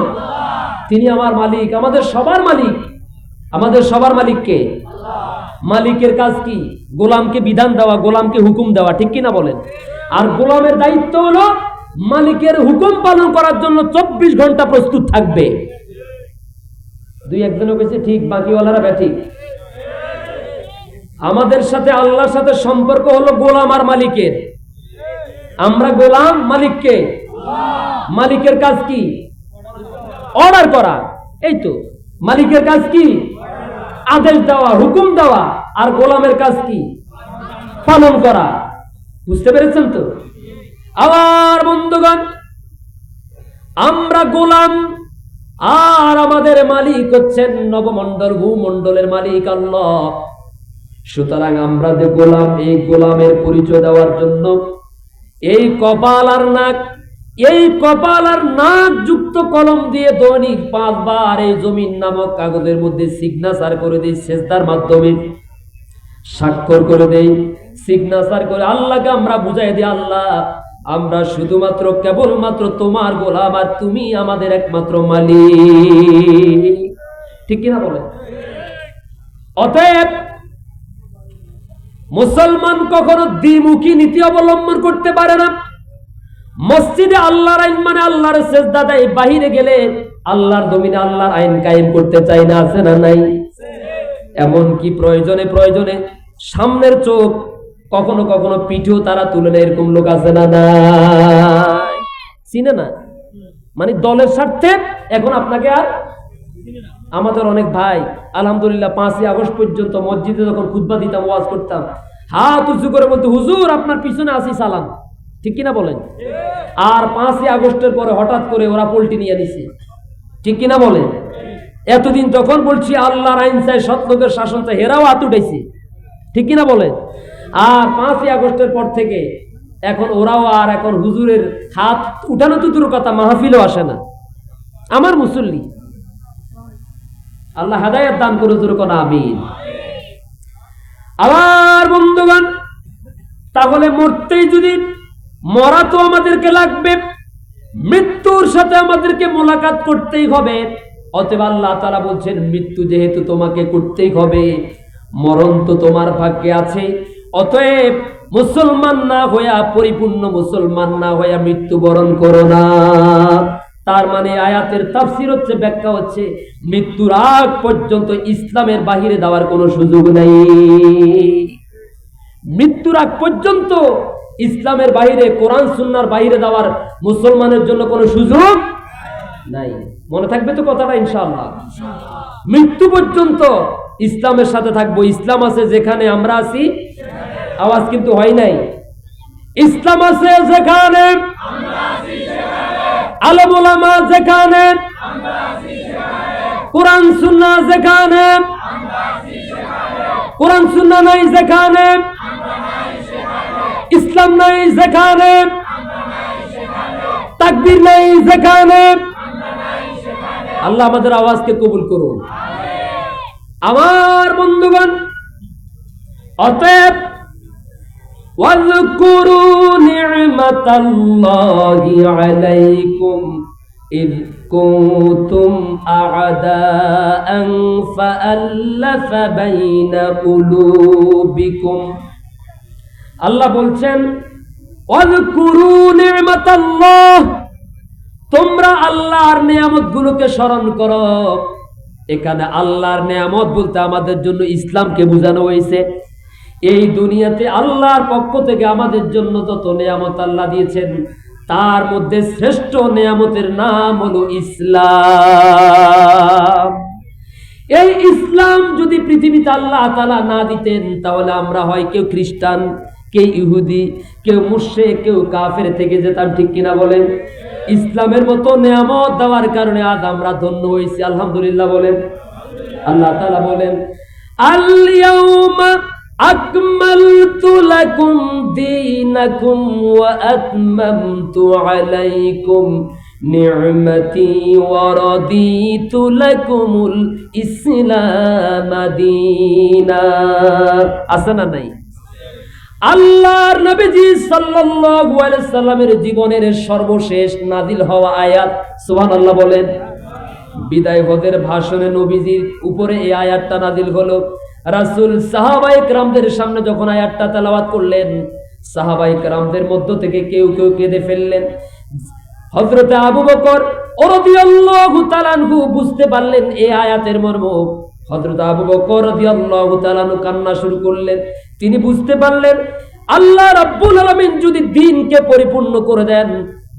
তিনি আমার মালিক, আমাদের সবার মালিক। আমাদের সবার মালিক কে? মালিকের কাজ কি? গোলামকে বিধান দেওয়া, গোলামকে হুকুম দেওয়া, ঠিক কিনা বলেন? আর গোলামের দায়িত্ব হলো মালিকের হুকুম পালন করার জন্য 24 ঘন্টা প্রস্তুত থাকবে। দুই একজনের কাছে ঠিক, বাকিওয়ালারা ব্যাঠিক। আমাদের সাথে আল্লাহর সাথে সম্পর্ক হলো গোলাম আর মালিকের। আমরা গোলাম, মালিককে। মালিকের কাজ কি? অর্ডার করা। এই তো মালিকের কাজ কি? আদেশ দেওয়া, হুকুম দেওয়া। আর গোলামের কাজ কি? পালন করা। বুঝতে পেরেছেন তো? আমার বন্ধুগণ, আমরা গোলাম, আর আমাদের মালিক হচ্ছেন নবমণ্ডল ভূমণ্ডলের মালিক আল্লাহ। সুতরাং আমরা যে গোলাম, এই গোলামের পরিচয় দেওয়ার জন্য এই কপাল আর নাক যুক্ত কলম দিয়ে দৈনিক 5 বার এই জমিন নামক কাগজের মধ্যে সিগনেচার করে দেই, সেজদার মাধ্যমে স্বাক্ষর করে দেই, সিগনেচার করে আল্লাহকে আমরা বুঝাই দিই, আল্লাহ আমরা শুধুমাত্র কেবলমাত্র তোমার গোলাম, আর তুমি আমাদের একমাত্র মালিক। ঠিক কিনা বলে? অতএব মুসলমান কখনো দ্বিমুখী নীতি অবলম্বন করতে পারে না। মসজিদে আল্লাহর আইন মানে আল্লাহর সেজদা দেয়, বাহিরে গেলে আল্লাহর জমিনে আল্লাহর আইন কায়েম করতে চায় না, আছে না নাই? এমন কি প্রয়োজনে সামনের চোখ কখনো কখনো পিঠেও তারা তুলে নেয়, এরকম লোক আছে না নাই? চিনে না মানে দলের স্বার্থে। এখন আপনাকে আর আমাদের অনেক ভাই আলহামদুলিল্লাহ 5ই আগস্ট পর্যন্ত মসজিদে যখন খুতবা দিতাম, ওয়াজ করতাম, হাত উঁচু করে বলতো, হুজুর আপনার পিছনে আসি সালাম। ঠিক কিনা বলেন? আর 5ই আগস্টের পরে হঠাৎ করে ওরা পল্টি নিয়ে নিছে। ঠিক কিনা বলেন? এতদিন তখন বলছি আল্লাহর আইন চাই, সৎ লোকের শাসন চাই, হেরাও হাত উঠাইছে। ঠিক কিনা বলেন? আর 5ই আগস্টের পর থেকে এখন ওরাও আর এখন হুজুরের হাত উঠানো তো দূর কথা, মাহফিলও আসে না। আমার মুসল্লি, আল্লাহ হেদায়েত দান করে জোরে কোন আমিন। আবার বন্ধুগণ, তাহলে মরতেই যদি মরা তো আমাদেরকে লাগবে, মৃত্যুর সাথে আমাদেরকে মোলাকাত করতেই হবে। অতএব আল্লাহ তাআলা বলছেন, মৃত্যু যেহেতু তোমাকে করতেই হবে, মরণ তো তোমার ভাগ্যে আছে, অতএব মুসলমান না হইয়া, পরিপূর্ণ মুসলমান না হইয়া মৃত্যুবরণ করো না। তার মানে আয়াতের তাফসীর হচ্ছে, ব্যাখ্যা হচ্ছে, মৃত্যুর আগ পর্যন্ত ইসলামের বাহিরে যাওয়ার কোনো সুযোগ নেই। মৃত্যুর আগ পর্যন্ত ইসলামের বাহিরে, কোরআন সুন্নাহর বাহিরে যাওয়ার মুসলমানের জন্য কোনো সুযোগ নাই। মনে থাকবে তো কথাটা ইনশাআল্লাহ? মৃত্যু পর্যন্ত ইসলামের সাথে থাকবো। ইসলাম আছে যেখানে আমরা আছি, আওয়াজ কিন্তু হয় নাই। ইসলাম আছে যেখানে, আলেম ওলামা যেখানে, কোরআন সুন্নাহ যেখানে, কোরআন সুন্নাহ নাই যেখানে, ইসলাম নাই যেখানে, তাকবীর নাই যেখানে, আল্লাহ আমাদের আওয়াজকে কবুল করুন। আমার বন্ধুগণ, অতএব واذكروا نعمة الله عليكم إذ كنتم أعداء فألف بين قلوبكم। আল্লাহ বলছেন, واذكروا نعمة الله, তোমরা আল্লাহর নিয়ামতগুলোকে স্মরণ করো। এখানে আল্লাহর নিয়ামত বলতে আমাদের জন্য ইসলামকে বোঝানো হয়েছে। এই দুনিয়াতে আল্লাহর পক্ষ থেকে আমাদের জন্য যত নিয়ামত আল্লাহ দিয়েছেন, তার মধ্যে শ্রেষ্ঠ নিয়ামতের নাম হলো ইসলাম। এই ইসলাম যদি পৃথিবীতে আল্লাহ তাআলা না দিতেন, তাহলে আমরা হয় কেউ খ্রিস্টান, কেউ ইহুদি, কেউ মুশরিক, কেউ কাফের থেকে যেতাম। ঠিক কিনা বলেন? ইসলামের মতো নিয়ামত দেওয়ার কারণে আজ আমরা ধন্য হয়েছি, আলহামদুলিল্লাহ বলেন। আল্লাহ তাআলা বলেন, আল ইয়াউমা আকমালতু লাকুম দীনাকুম ওয়া আতমামতু আলাইকুম নি'মাতি ওয়া রাদিতু লাকুমুল ইসলাম দীনা। আছে না নাই? আল্লাহর নবীজি সাল্লাল্লাহু আলাইহি সাল্লামের জীবনের সর্বশেষ নাজিল হওয়া আয়াত, সুবহানাল্লাহ বলেন। বিদায় হজের ভাষণে নবীজির উপরে এই আয়াতটা নাজিল হলো। রাসূল সাহাবায়ে কেরামদের সামনে যখন আয়াতটা তেলাওয়াত করলেন, সাহাবায়ে কেরামদের মধ্য থেকে কেউ কেউ কেঁদে ফেললেন। হযরত আবু বকর রাদিয়াল্লাহু তাআলা আনহু বুঝতে পারলেন এই আয়াতের মর্ম। হযরত আবু বকর রাদিয়াল্লাহু তাআলা আনহু কান্না শুরু করলেন। তিনি বুঝতে পারলেন, আল্লাহ রাব্বুল আলামিন যদি দ্বীনকে পরিপূর্ণ করে দেন,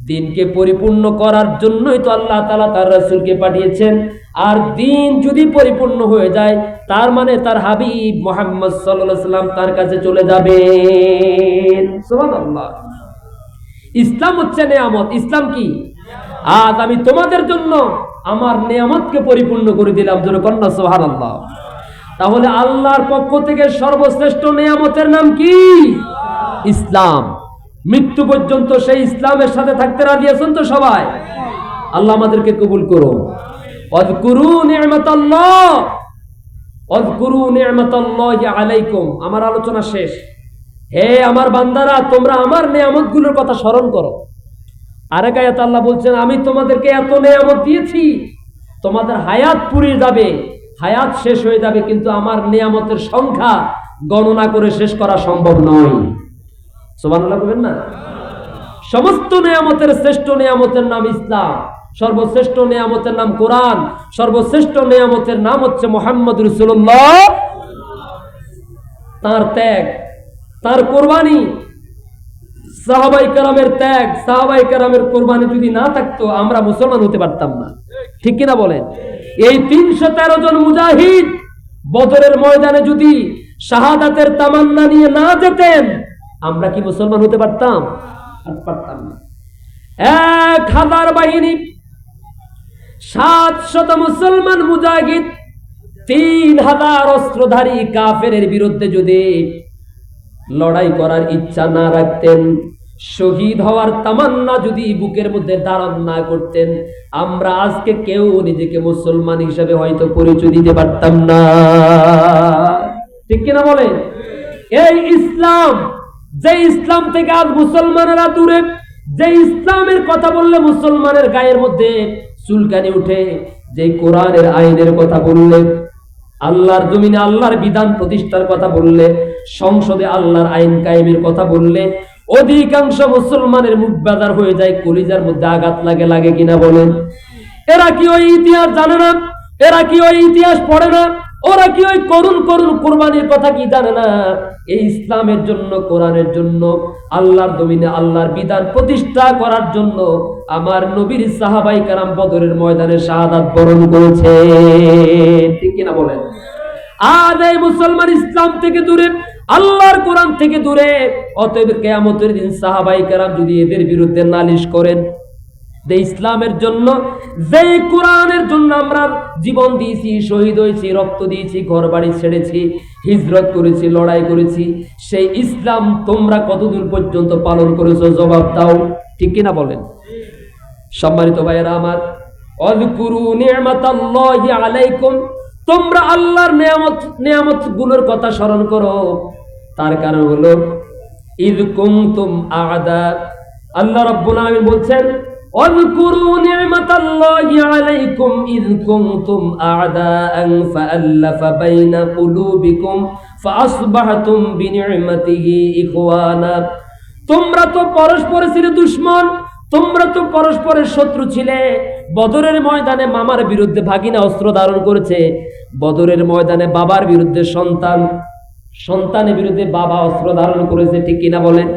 দ্বীনকে পরিপূর্ণ করার জন্যই তো আল্লাহ তাআলা তার রাসূলকে পাঠিয়েছেন। আর দ্বীন যদি পরিপূর্ণ হয়ে যায়, তার মানে তার হাবিব মুহাম্মদ সাল্লাল্লাহু আলাইহি সাল্লাম তার কাছে চলে যাবেন। সুবহানাল্লাহ। ইসলাম হচ্ছে নিয়ামত। ইসলাম কি? আজ আমি তোমাদের জন্য আমার নিয়ামতকে পরিপূর্ণ করে দিলাম, জোরে কন্যা সুবহানাল্লাহ। তাহলে আল্লাহর পক্ষ থেকে সর্বশ্রেষ্ঠ নিয়ামতের নাম কি? ইসলাম। মৃত্যু পর্যন্ত সেই ইসলামের সাথে থাকতে রাজি আছেন তো সবাই? আল্লাহ আমাদেরকে কবুল করুন। ওয়াজকুরু নি'মাতাল্লাহ, ওয়াজকুরু নি'মাতাল্লাহি আলাইকুম। আমার আলোচনা শেষ। হে আমার বান্দারা, তোমরা আমার নিয়ামতগুলোর কথা স্মরণ করো। আরেক আয়াতে আল্লাহ বলছেন, আমি তোমাদেরকে এত নিয়ামত দিয়েছি, তোমাদের হায়াত পুরিয়ে যাবে, হায়াত শেষ হয়ে যাবে, কিন্তু আমার নিয়ামতের সংখ্যা গণনা করে শেষ করা সম্ভব নয়। সুবহানাল্লাহ বলবেন না? সমস্ত নিয়ামতের শ্রেষ্ঠ নিয়ামতের নাম ইসলাম, সর্বশ্রেষ্ঠ নিয়ামতের নাম কোরআন, সর্বশ্রেষ্ঠ নিয়ামতের নাম হচ্ছে মুহাম্মদ রাসূলুল্লাহ। তার ত্যাগ, তার কোরবানি, সাহাবায়ে কেরামের ত্যাগ, সাহাবায়ে কেরামের কোরবানি যদি না থাকতো আমরা মুসলমান হতে পারতাম না। ঠিক কিনা বলেন? এই 313 জন মুজাহিদ বদরের ময়দানে যদি শাহাদাতের তামান্না নিয়ে না যেতেন আমরা কি মুসলমান হতে পারতাম? পারতাম না। 1000 বাহিনী, 700 মুসলমান মুজাহিদ, 3000 অস্ত্রধারী কাফেরের বিরুদ্ধে যদি লড়াই করার ইচ্ছা না রাখতেন, শহীদ হওয়ার তামান্না যদি বুকের মধ্যে ধারণ না করতেন, আমরা আজকে কেউ নিজেকে মুসলমান হিসেবে হয়তো পরিচয় দিতে পারতাম না। ঠিক কিনা বলেন? এই ইসলাম, যে ইসলাম থেকে আজ মুসলমানেরা দূরে, যে ইসলামের কথা বললে মুসলমানের গায়ের মধ্যে চুলকানি উঠে, যে কোরআনের আইনের কথা বললে, আল্লাহর জমিনে আল্লাহর বিধান প্রতিষ্ঠার কথা বললে, সংসদে আল্লাহর আইন কায়েমের কথা বললে অধিকাংশ মুসলমানের মুখ বাজার হয়ে যায়, কলিজার মধ্যে আঘাত লাগে। লাগে কিনা বলেন? এরা কি ওই ইতিহাস জানে না? এরা কি ওই ইতিহাস পড়ে না? ওরা কি ওই করুণ করুণ কুরবানির কথা কি জানে না? এই ইসলামের জন্য, কোরআনের জন্য, আল্লাহর জমিনে আল্লাহর বিধান প্রতিষ্ঠা করার জন্য আমার নবীর সাহাবায়ে কেরাম বদরের ময়দানে শাহাদাত বরণ করেছে। ঠিক কিনা বলেন? আজ এই মুসলমান ইসলাম থেকে দূরে, আল্লাহর কোরআন থেকে দূরে। অতএব কিয়ামতের দিন সাহাবায়ে কেরাম যদি এদের বিরুদ্ধে নালিশ করেন, যে ইসলামের জন্য, যে কোরআনের জন্য আমরা জীবন দিয়েছি, শহীদ হয়েছি, রক্ত দিয়েছি, ঘর বাড়ি ছেড়েছি, হিজরত করেছি, লড়াই করেছি, সেই ইসলাম তোমরা কতদূর পর্যন্ত পালন করেছো? জবাব দাও। ঠিক কিনা বলেন? সম্মানিত ভাইয়েরা আমার, ওয়াজকুরু নি'মাতাল্লাহি আলাইকুম, তোমরা আল্লাহর নিয়ামত গুলোর কথা স্মরণ করো। তার কারণ হলো ইয কুনতুম আ'দা, আল্লাহ রাব্বুল আলামিন বলছেন, ওয়াজকুরু নি'মাতাল্লাহি আলাইকুম ইয কুনতুম আ'দাআন ফাআল্লাফা বাইনা কুলুবিকুম ফাআসবাহতুম বিনি'মাতিহি ইখওয়ানা। তোমরা তো পরস্পরের ছিলে দুশমন, তোমরা তো পরস্পরের শত্রু ছিলে। বদরের ময়দানে মামার বিরুদ্ধে ভাগিনা অস্ত্র ধারণ করেছে, বদরের ময়দানে বাবার বিরুদ্ধে সন্তান, সন্তানের বিরুদ্ধে বাবা অস্ত্র ধারণ করেছে। ঠিক কিনা বলেন?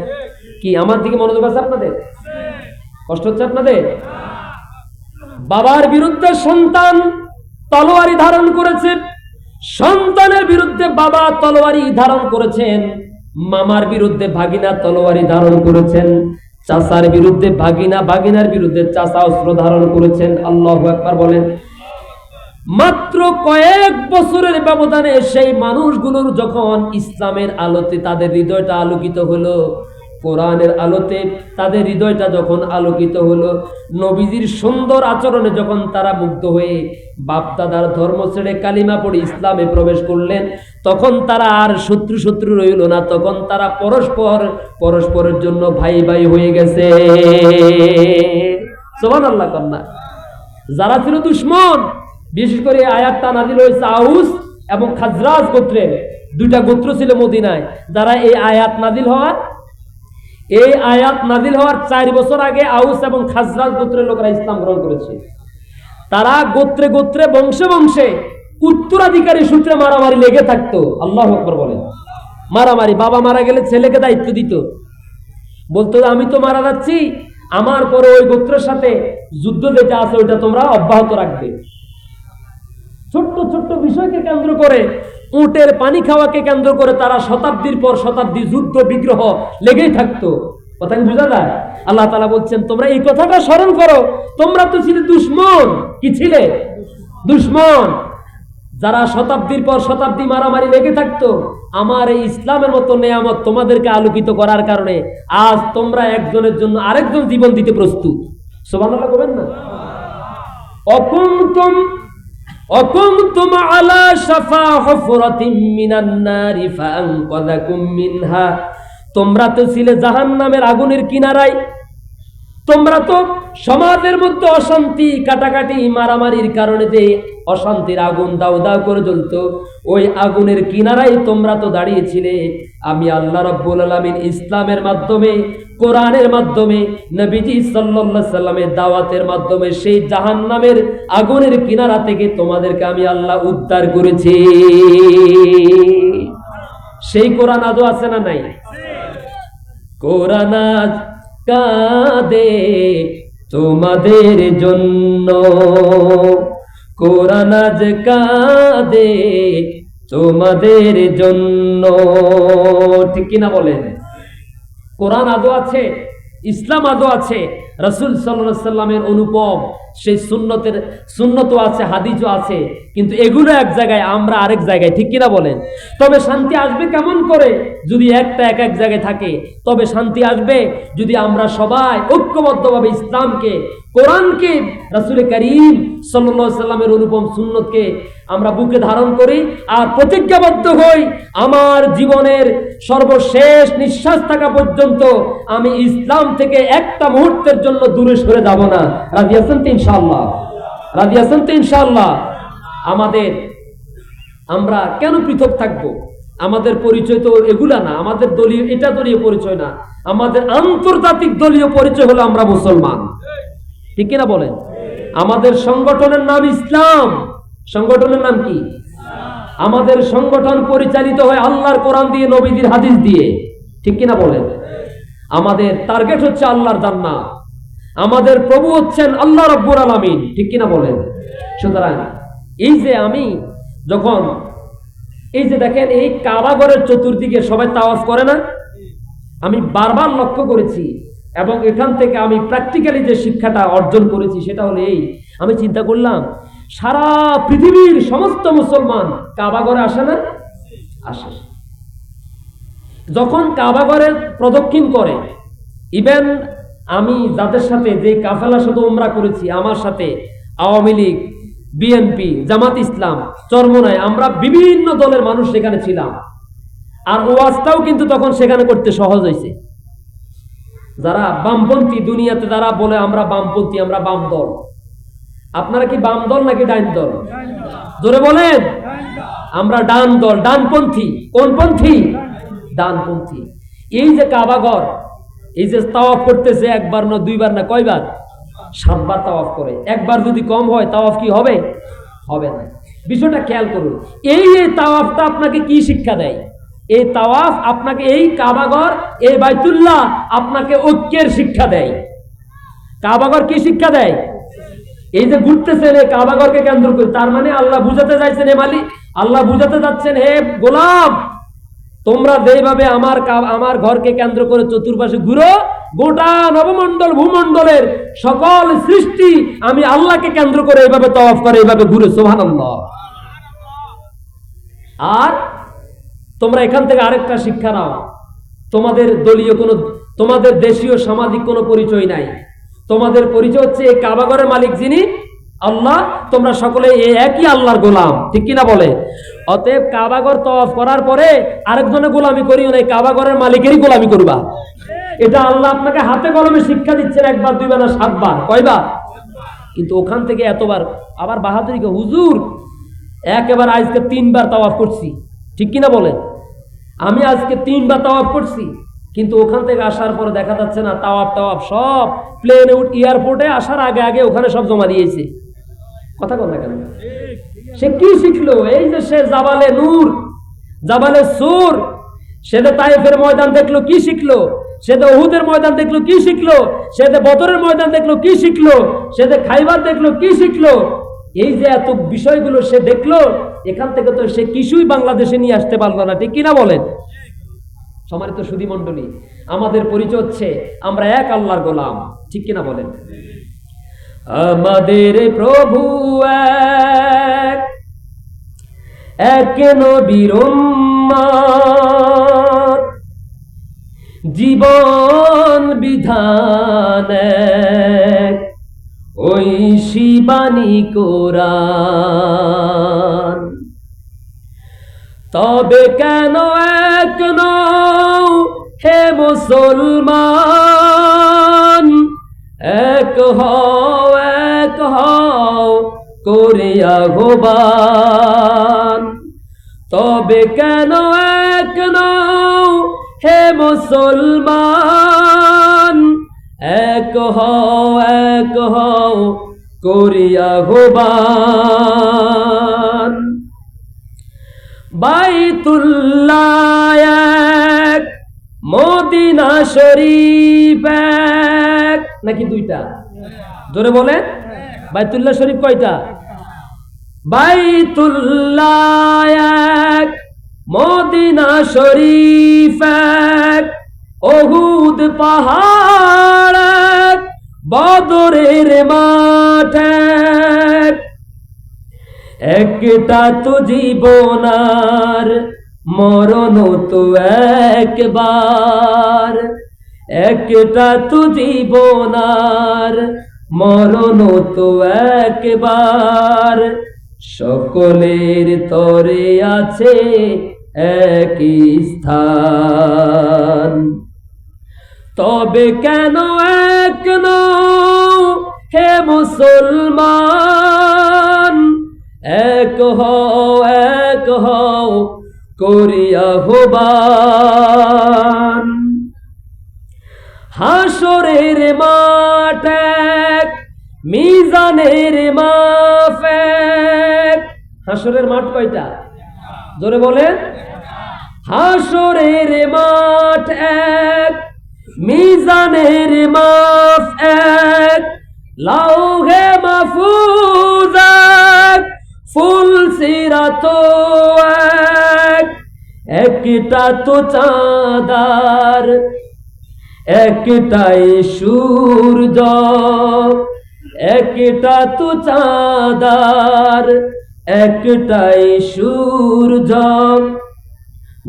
কি আমার দিকে মনোযোগ আছে আপনাদের? কষ্ট হচ্ছে আপনাদের? বাবার বিরুদ্ধে সন্তান তলোয়ারি ধারণ করেছে, সন্তানের বিরুদ্ধে বাবা তলোয়ারি ধারণ করেছেন, মামার বিরুদ্ধে ভাগিনা তলোয়ারি ধারণ করেছেন, চাচার বিরুদ্ধে ভাগিনা, ভাগিনার বিরুদ্ধে চাচা অস্ত্র ধারণ করেছেন। আল্লাহু আকবার বলেন। মাত্র কয়েক বছরের ব্যবধানে সেই মানুষগুলোর যখন ইসলামের আলোতে তাদের হৃদয়টা আলোকিত হলো, কোরআনের আলোতে তাদের হৃদয়টা যখন আলোকিত হলো, নবীজির সুন্দর আচরণে যখন তারা মুগ্ধ হয়ে বাপদাদার ধর্ম ছেড়ে কালিমা পড়ে ইসলামে প্রবেশ করলেন, তখন তারা আর শত্রু রইল না, তখন তারা পরস্পরের জন্য ভাই ভাই হয়ে গেছে। সুবহানাল্লাহ কন্যা। যারা ছিল দুশমন, বিশেষ করে আয়াতটা নাযিল হয়েছে আউস এবং খাজরাজ গোত্রের, দুইটা গোত্র ছিল মদিনায়, যারা এই আয়াত নাযিল হওয়ার 4 বছর আগে আউস এবং খাজরাজ গোত্রের লোকেরা ইসলাম গ্রহণ করেছে। তারা গোত্রে গোত্রে, বংশে বংশে উত্তরাধিকারী সূত্রে মারামারি লেগে থাকতো। আল্লাহু আকবার বলেন। মারামারি, বাবা মারা গেলে ছেলেকে দায়িত্ব দিত, বলতো আমি তো মারা যাচ্ছি, আমার পরে ওই গোত্রের সাথে যুদ্ধ যেটা আছে ওইটা তোমরা অব্যাহত রাখবে। ছোট্ট ছোট্ট বিষয়কে কেন্দ্র করে, উটের পানি খাওয়াকে কেন্দ্র করে তারা শতাব্দীর পর শতাব্দী যুদ্ধ বিগ্রহ লেগেই থাকতো। কথা কি বোঝা যায়? আল্লাহ তাআলা বলছেন তোমরা এই কথাটা স্মরণ করো, তোমরা তো ছিলে দুশমন। কি ছিলে? দুশমন। যারা শতাব্দীর পর শতাব্দী মারামারি লেগে থাকতো, আমার এই ইসলামের মতো নেয়ামত তোমাদেরকে আলোকিত করার কারণে আজ তোমরা একজনের জন্য আরেকজন জীবন দিতে প্রস্তুত। সুবহানাল্লাহ বলেন না? অকুনতুম আলা শাফা হুফরাতিন মিনান নারি ফাআনকাযাকুম মিনহা, তোমরা তো ছিলে জাহান্নামের আগুনের কিনারায়। তোমরা তো সমাজের মধ্যে অশান্তি, কাটাকাটি, মারামারির কারণে যে অশান্তির আগুন দাউ দাউ করে জ্বলতো, ওই আগুনের কিনারায় তোমরা তো দাঁড়িয়েছিলে। আমি আল্লাহ রাব্বুল আলামিন ইসলামের মাধ্যমে, কোরআনের মাধ্যমে, নবীজি সাল্লাল্লাহু আলাইহি সাল্লামের দাওয়াতের মাধ্যমে সেই জাহান্নামের আগুনের কিনারা থেকে তোমাদেরকে আমি আল্লাহ উদ্ধার করেছি। সেই কোরআন আজও আছে না নাই? কোরআন আজ কাঁদে তোমাদের জন্য, কোরআন আজ কাঁদে তোমাদের জন্য। ঠিক কিনা বলেন? কোরআন আদৌ আছে, ইসলাম আদৌ আছে, রাসূল সাল্লাল্লাহু আলাইহি সাল্লামের অনুপম সেই সুন্নতও আছে, হাদিসও আছে, কিন্তু এগুলো এক জায়গায়, আমরা আরেক জায়গায়। ঠিক কিনা বলেন? তবে শান্তি আসবে কেমন করে? যদি একটা এক এক জায়গায় থাকে তবে শান্তি আসবে যদি আমরা সবাই ঐক্যবদ্ধভাবে ইসলামকে, কোরআনকে, রাসূল করিম সাল্লাল্লাহু আলাইহি সাল্লামের অনুপম সুন্নতকে আমরা বুকে ধারণ করি আর প্রতিজ্ঞাবদ্ধ হই, আমার জীবনের সর্বশেষ নিঃশ্বাস থাকা পর্যন্ত আমি ইসলাম থেকে একটা মুহূর্তের জন্য দূরে সরে যাব না। রাজি আছেন তো ইনশাআল্লাহ? রাজি আছেন তো ইনশাআল্লাহ? আমরা কেন পৃথক থাকব? আমাদের পরিচয় তো এগুলা না, আমাদের দলীয়, এটা দলীয় পরিচয় না, আমাদের আন্তর্জাতিক দলীয় পরিচয় হলো আমরা মুসলমান। ঠিক কিনা বলেন? আমাদের সংগঠনের নাম ইসলাম। সংগঠনের নাম কি? আমাদের সংগঠন পরিচালিত হয় আল্লাহর কোরআন দিয়ে, নবীদের হাদিস দিয়ে। ঠিক কিনা বলেন? আমাদের টার্গেট হচ্ছে আল্লাহর জান্নাত, আমাদের প্রভু হচ্ছেন আল্লাহ রাব্বুল আলামিন। ঠিক কিনা বলেন? সুতরাং এই যে আমি যখন, এই যে দেখেন এই কাবা ঘরের চতুর্দিকে সবাই তাওয়াফ করে না, আমি বারবার লক্ষ্য করেছি এবং এখান থেকে আমি প্র্যাকটিক্যালি যে শিক্ষাটা অর্জন করেছি সেটা হলো এই, আমি চিন্তা করলাম সারা পৃথিবীর সমস্ত মুসলমান কাবা ঘরে আসে না? আসে। যখন কাবা ঘরের প্রদক্ষিণ করে, ইভেন আমি যাদের সাথে, যে কাফেলার সাথে উমরা করেছি, আমার সাথে আওয়ামী লীগ, বিএনপি, জামাত ইসলাম, চরমনায়, আমরা বিভিন্ন দলের মানুষ সেখানে ছিলাম। আর ওয়াজটাও কিন্তু তখন সেখানে করতে সহজ হয়েছে। যারা বামপন্থী, দুনিয়াতে যারা বলে আমরা বামপন্থী, আমরা বাম দল, আপনারা কি বাম দল নাকি ডান দল? জোরে বলেন। আমরা ডান দল, ডানপন্থী। কোন পন্থী? ডানপন্থী। এই যে কাবাঘর, এই যে তাওয়াফ করতেছে, একবার না দুইবার না কয়বার? 7 বার তাওয়াফ করে। একবার যদি কম হয় তাওয়াফ কি হবে? হবে না। বিষয়টা খেয়াল করুন। এই তাওয়াফটা আপনাকে কি শিক্ষা দেয়? এই তাওয়াফ আপনাকে, এই কাবাঘর, এই বাইতুল্লাহ আপনাকে ঐক্যের শিক্ষা দেয়। কাবাঘর কি শিক্ষা দেয়? এই যে ঘুরতেছেন এই কাবাঘরকে কেন্দ্র করে, তার মানে আল্লাহ বুঝাতে চাইছেন, হে মালিক, আল্লাহ বুঝাতে যাচ্ছেন, হে গোলাম, তোমরা যেভাবে আমার ঘরকে কেন্দ্র করে চতুর্পাশে ঘুরো, গোটা নবমণ্ডল, ভূমণ্ডলের সকল সৃষ্টি আমি আল্লাহকে কেন্দ্র করে এইভাবে তাওয়াফ করে, এইভাবে ঘুরে। সুবহানাল্লাহ। আর তোমরা এখান থেকে আরেকটা শিক্ষা নাও, তোমাদের দলীয় কোনো, তোমাদের দেশীয় সামাজিক কোনো পরিচয় নাই, তোমাদের পরিচয় হচ্ছে এই কাবাঘরের মালিক যিনি আল্লাহ, তোমরা সকলে এই একই আল্লাহর গোলাম। ঠিক কিনা বলে? অতএব কাবাঘর তাওয়াফ করার পরে আরেকজনের গোলামি করিও না, এই কাবাঘরের মালিকেরই গোলামি করবা। এটা আল্লাহ আপনাকে হাতে কলমে শিক্ষা দিচ্ছেন, একবার, দুইবার না 7 বার। কয়বার? কিন্তু ওখান থেকে এতবার আবার বাহাদুরিকে, হুজুর একেবারে আজকে 3 বার তাওয়াফ করছি। ঠিক কিনা বলেন? আমি আজকে 3 বার তাওয়াফ করছি, কিন্তু ওখান থেকে আসার পরে দেখা যাচ্ছে না তাওয়াফ সব প্লেনে এয়ারপোর্টে আসার আগে আগে ওখানে সব জমা দিয়েছে। কথা বল না কেন? সে কি শিখলো? এই যে সে জাবালে নূর, জাবালে সুর, সে যে তায়েফের ময়দান দেখলো, কি শিখলো? সে যে উহুদের ময়দান দেখলো, কি শিখলো? সে যে বদরের ময়দান দেখলো, কি শিখলো? সে যে খাইবার দেখলো, কি শিখলো? এই যে এত বিষয়গুলো সে দেখলো, এখান থেকে তো সে কিছুই বাংলাদেশে নিয়ে আসতে পারলো না। ঠিক কিনা বলেন? সম্মানিত সুধী মণ্ডলী, আমাদের পরিচয় হচ্ছে আমরা এক আল্লাহর গোলাম, ঠিক কিনা বলেন? আমাদের প্রভু এক, এক নবীর উম্মত, জীবন বিধান এক, ওই শিবানী কোরআন। তবে কেন এক নও হে মুসলমান, এক হও করে আহ্বান। তবে কেন এক নও হে মুসলমান, এক হও করে আহ্বান। বাইতুল্লাহ এক, মদিনা শরীফ এক, নাকি দুইটা? জোরে বলেন, বাইতুল্লাহ শরীফ কয়টা? বাইতুল্লাহ এক, মদিনা শরীফ এক, উহুদ পাহাড় এক, বদরের মাঠ এক। একটা তো জীবন আর মরণ তো একবার, একটা তো জীবন আর মরণ তো একবার। সকলের তরে আছে একই স্থান। তবে কেন এক নও হে মুসলমান, এক হও করি আহ্বান। হাসরের মাঠ এক, মিজানের মাপ এক। হাসরের মাঠ কয়টা? জোরে বলেন। হাসরের মাঠ এক, মিজানের মাপ এক, লাউহে মাহফুজ এক, ফুল সিরাত এক। একটা তো চাঁদার, একটাই সূর্য, একটা তো চাঁদার, একটাই সূর্য।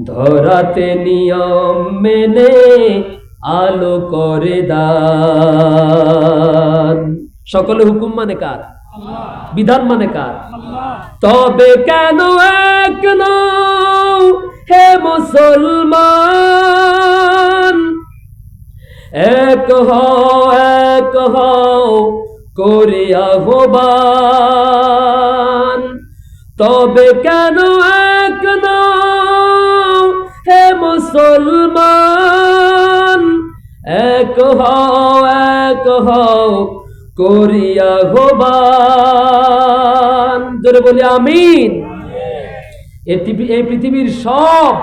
ধরাতে নিয়ম মেনে আলো করে দান। সকলে হুকুম মানে কার? বিধান মানে কার? তবে কেন এক নও হে মুসলমান, এক হও করে আহ্বান। তবে কেন এক নও হে মুসলমান, এক হও করি আহ্বান। জোরে বলি আমিন। এই পৃথিবীর সব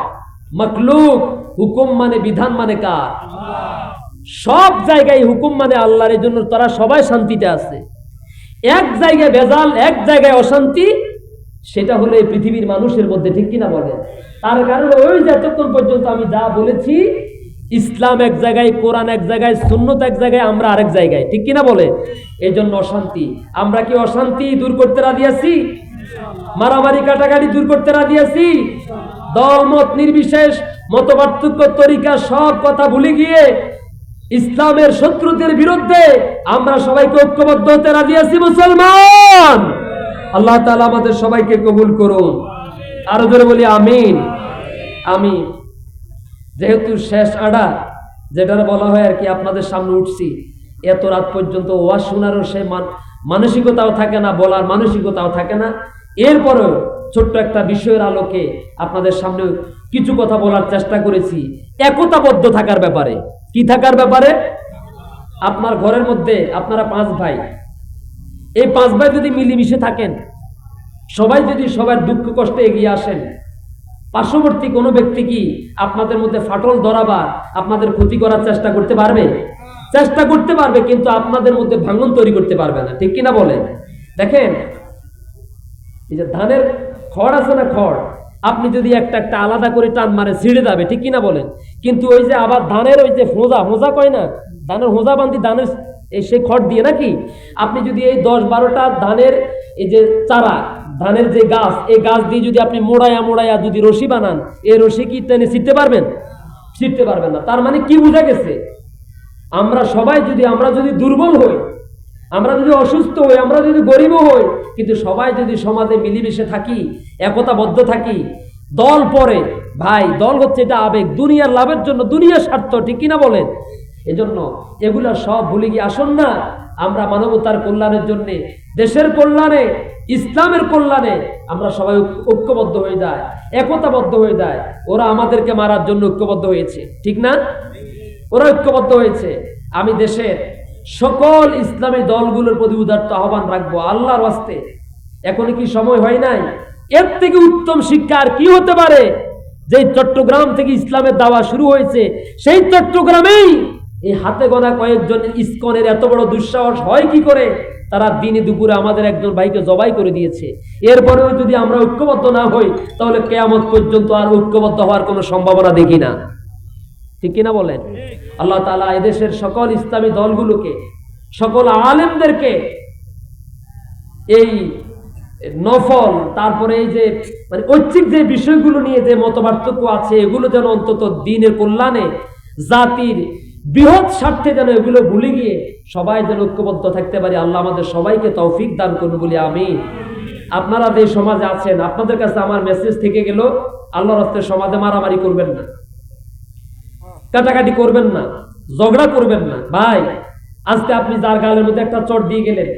মাখলুক হুকুম মানে বিধান মানে কার? সব জায়গায় হুকুম মানে আল্লাহর। এই জন্য তারা সবাই শান্তিতে আছে। এক জায়গায় ভেজাল, এক জায়গায় অশান্তি, সেটা হলো এই পৃথিবীর মানুষের মধ্যে, ঠিক কিনা বলে? তার কারণ ওই যে এতক্ষণ পর্যন্ত আমি যা বলেছি, ইসলাম এক জায়গায়, কোরআন এক জায়গায়, সুন্নত এক জায়গায়, আমরা আরেক জায়গায়, ঠিক কিনা বলে? এই জন্য অশান্তি। আমরা কি অশান্তি দূর করতে রাজি আছি? মারামারি কাটাকাটি দূর করতে রাজি আছি? দল মত নির্বিশেষ, মত পার্থক্য, তরিকা সব কথা ভুলে গিয়ে ইসলামের শত্রুদের বিরুদ্ধে আমরা সবাইকে ঐক্যবদ্ধ হতে রাজি আছি মুসলমান। আল্লাহ তাআলা আমাদের সবাইকে কবুল করুন। আরো জোরে বলি আমিন। আমি যেহেতু শেষ আডা, যেটা বলা হয় আর কি, আপনাদের সামনে উঠছি, এত রাত পর্যন্ত ওয়াজ শোনারও সে মানসিকতাও থাকে না, বলার মানসিকতাও থাকে না। এরপরেও ছোট্ট একটা বিষয়ের আলোকে আপনাদের সামনে কিছু কথা বলার চেষ্টা করেছি, একতাবদ্ধ থাকার ব্যাপারে। কি থাকার ব্যাপারে? আপনার ঘরের মধ্যে আপনারা 5 ভাই, এই 5 ভাই যদি মিলেমিশে থাকেন, সবাই যদি সবার দুঃখ কষ্টে এগিয়ে আসেন, পার্শ্ববর্তী কোনো ব্যক্তি কি আপনাদের মধ্যে ফাটল ধরাবার, আপনাদের ক্ষতি করার চেষ্টা করতে পারবে? চেষ্টা করতে পারবে, কিন্তু আপনাদের মধ্যে ভাঙন তৈরি করতে পারবে না, ঠিক কিনা বলেন? দেখেন, এই যে ধানের খড় আছে না, খড়, আপনি যদি একটা একটা আলাদা করে টান মারে ছিঁড়ে যাবে, ঠিক কিনা বলেন? কিন্তু ওই যে আবার ধানের ওই যে হোঁজা কয় না, ধানের হোঁজা বান্ধি ধানের সেই খড় দিয়ে নাকি, আপনি যদি এই 10-12টা ধানের এই যে চারা, ধানের যে গাছ, এই গাছ দিয়ে যদি আপনি মোড়ায়া যদি রশি বানান, এই রশি কি টেনে ছিঁড়তে পারবেন? ছিঁড়তে পারবেন না। তার মানে কি বোঝা গেছে? আমরা যদি দুর্বল হই, আমরা যদি অসুস্থ হই, আমরা যদি গরিব হই, কিন্তু সবাই যদি সমাজে মিলেমিশে থাকি, একতাবদ্ধ থাকি, দল পরে ভাই, দল হচ্ছে এটা আবেগ, দুনিয়ার লাভের জন্য, দুনিয়ার স্বার্থ, ঠিক কিনা বলেন? এজন্য এগুলা সব ভুলে গিয়ে আসুন না আমরা মানবতার কল্যাণের জন্য, দেশের কল্যাণে, ইসলামের কল্যাণে আমরা সবাই ঐক্যবদ্ধ হয়ে যায়, একতাবদ্ধ হয়ে যায়। ওরা আমাদেরকে মারার জন্য ঐক্যবদ্ধ হয়েছে, ঠিক না? ওরা ঐক্যবদ্ধ হয়েছে। আমি দেশের সকল ইসলামী দলগুলোর প্রতি উদাত্ত আহ্বান রাখবো, আল্লাহর ওয়াস্তে, এখনো কি সময় হয় নাই? এর থেকে উত্তম শিক্ষা আর কি হতে পারে? যে চট্টগ্রাম থেকে ইসলামের দাওয়া শুরু হয়েছে, সেই চট্টগ্রামেই এই হাতে গোনা কয়েকজন ইসকনের এত বড় দুঃসাহস হয় কি করে? তারা দিনে দুপুরে আমাদের একজন ভাইকে জবাই করে দিয়েছে। এরপরেও যদি আমরা ঐক্যবদ্ধ না হই, তাহলে কিয়ামত পর্যন্ত আর ঐক্যবদ্ধ হওয়ার কোনো সম্ভাবনা দেখি না, ঠিক কিনা বলেন? আল্লাহ তাআলা এদেশের সকল ইসলামী দলগুলোকে, সকল আলেমদেরকে এই নফল, তারপরে এই যে মানে ঐচ্ছিক যে বিষয়গুলো নিয়ে যে মতপার্থক্য আছে, এগুলো যেন অন্তত দ্বীনের কল্যাণে, জাতির বৃহৎ স্বার্থে যেন এগুলো ভুলে গিয়ে সবাই যেন ঐক্যবদ্ধ থাকতে পারি। আল্লাহ আমাদের সবাইকে তৌফিক দান করুন বলি আমিন। আপনারা যে সমাজে আছেন, আপনাদের কাছে আমার মেসেজ থেকে গেল, আল্লাহর রাস্তায় সমাজে মারামারি করবেন না, কাটাকাটি করবেন না, ঝগড়া করবেন না। ভাই, আজকে আপনি যার গালের মধ্যে একটা চট দিয়ে গেলেন,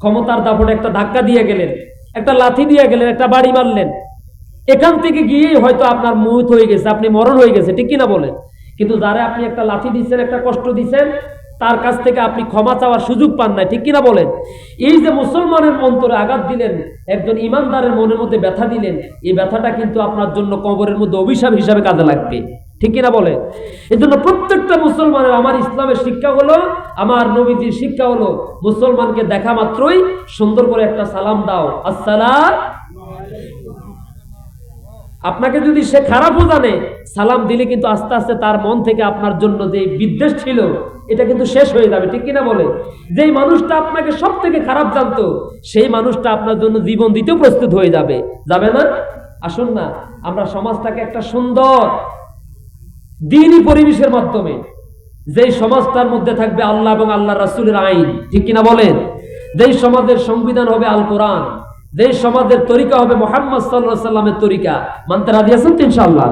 ক্ষমতার দাপটে একটা ধাক্কা দিয়ে গেলেন, একটা লাথি দিয়ে গেলেন, একটা বাড়ি মারলেন, এখান থেকে গিয়েই হয়তো আপনার মৌত হয়ে গেছে, আপনি মরণ হয়ে গেছে, ঠিক কিনা বলেন? কিন্তু যারা আপনি একটা লাথি দিচ্ছেন, একটা কষ্ট দিচ্ছেন, তার কাছ থেকে আপনি ক্ষমা চাওয়ার সুযোগ পান নাই, ঠিক কিনা বলেন? এই যে মুসলমানের অন্তরে আঘাত দিলেন, একজন ইমানদারের মনের মধ্যে ব্যথা দিলেন, এই ব্যথাটা কিন্তু আপনার জন্য কবরের মধ্যে অভিশাপ হিসাবে কাজে লাগবে, ঠিক কিনা বলে? এই জন্য প্রত্যেকটা মুসলমানের, আমার ইসলামের শিক্ষা হলো, আমার নবীজির শিক্ষা হলো, মুসলমানকে দেখা মাত্রই সুন্দর করে একটা সালাম দাও, আসসালাম। আপনাকে যদি সে খারাপও জানে, সালাম দিলে কিন্তু আস্তে আস্তে তার মন থেকে আপনার জন্য যে বিদ্বেষ ছিল, এটা কিন্তু শেষ হয়ে যাবে, ঠিক কিনা বলে? যেই মানুষটা আপনাকে সব থেকে খারাপ জানতো, সেই মানুষটা আপনার জন্য জীবন দিতেও প্রস্তুত হয়ে যাবে, যাবে না? আসুন না আমরা সমাজটাকে একটা সুন্দর দ্বীনি পরিবেশের মাধ্যমে, যেই সমাজটার মধ্যে থাকবে আল্লাহ এবং আল্লাহ রাসূলের আইন, ঠিক কিনা বলেন? যেই সমাজের সংবিধান হবে আল কোরআন, যেই সমাজের তরিকা হবে মুহাম্মদ সাল্লাল্লাহু আলাইহি ওয়াসাল্লামের তরিকা, মানতে রাজি আছেন তো ইনশাআল্লাহ?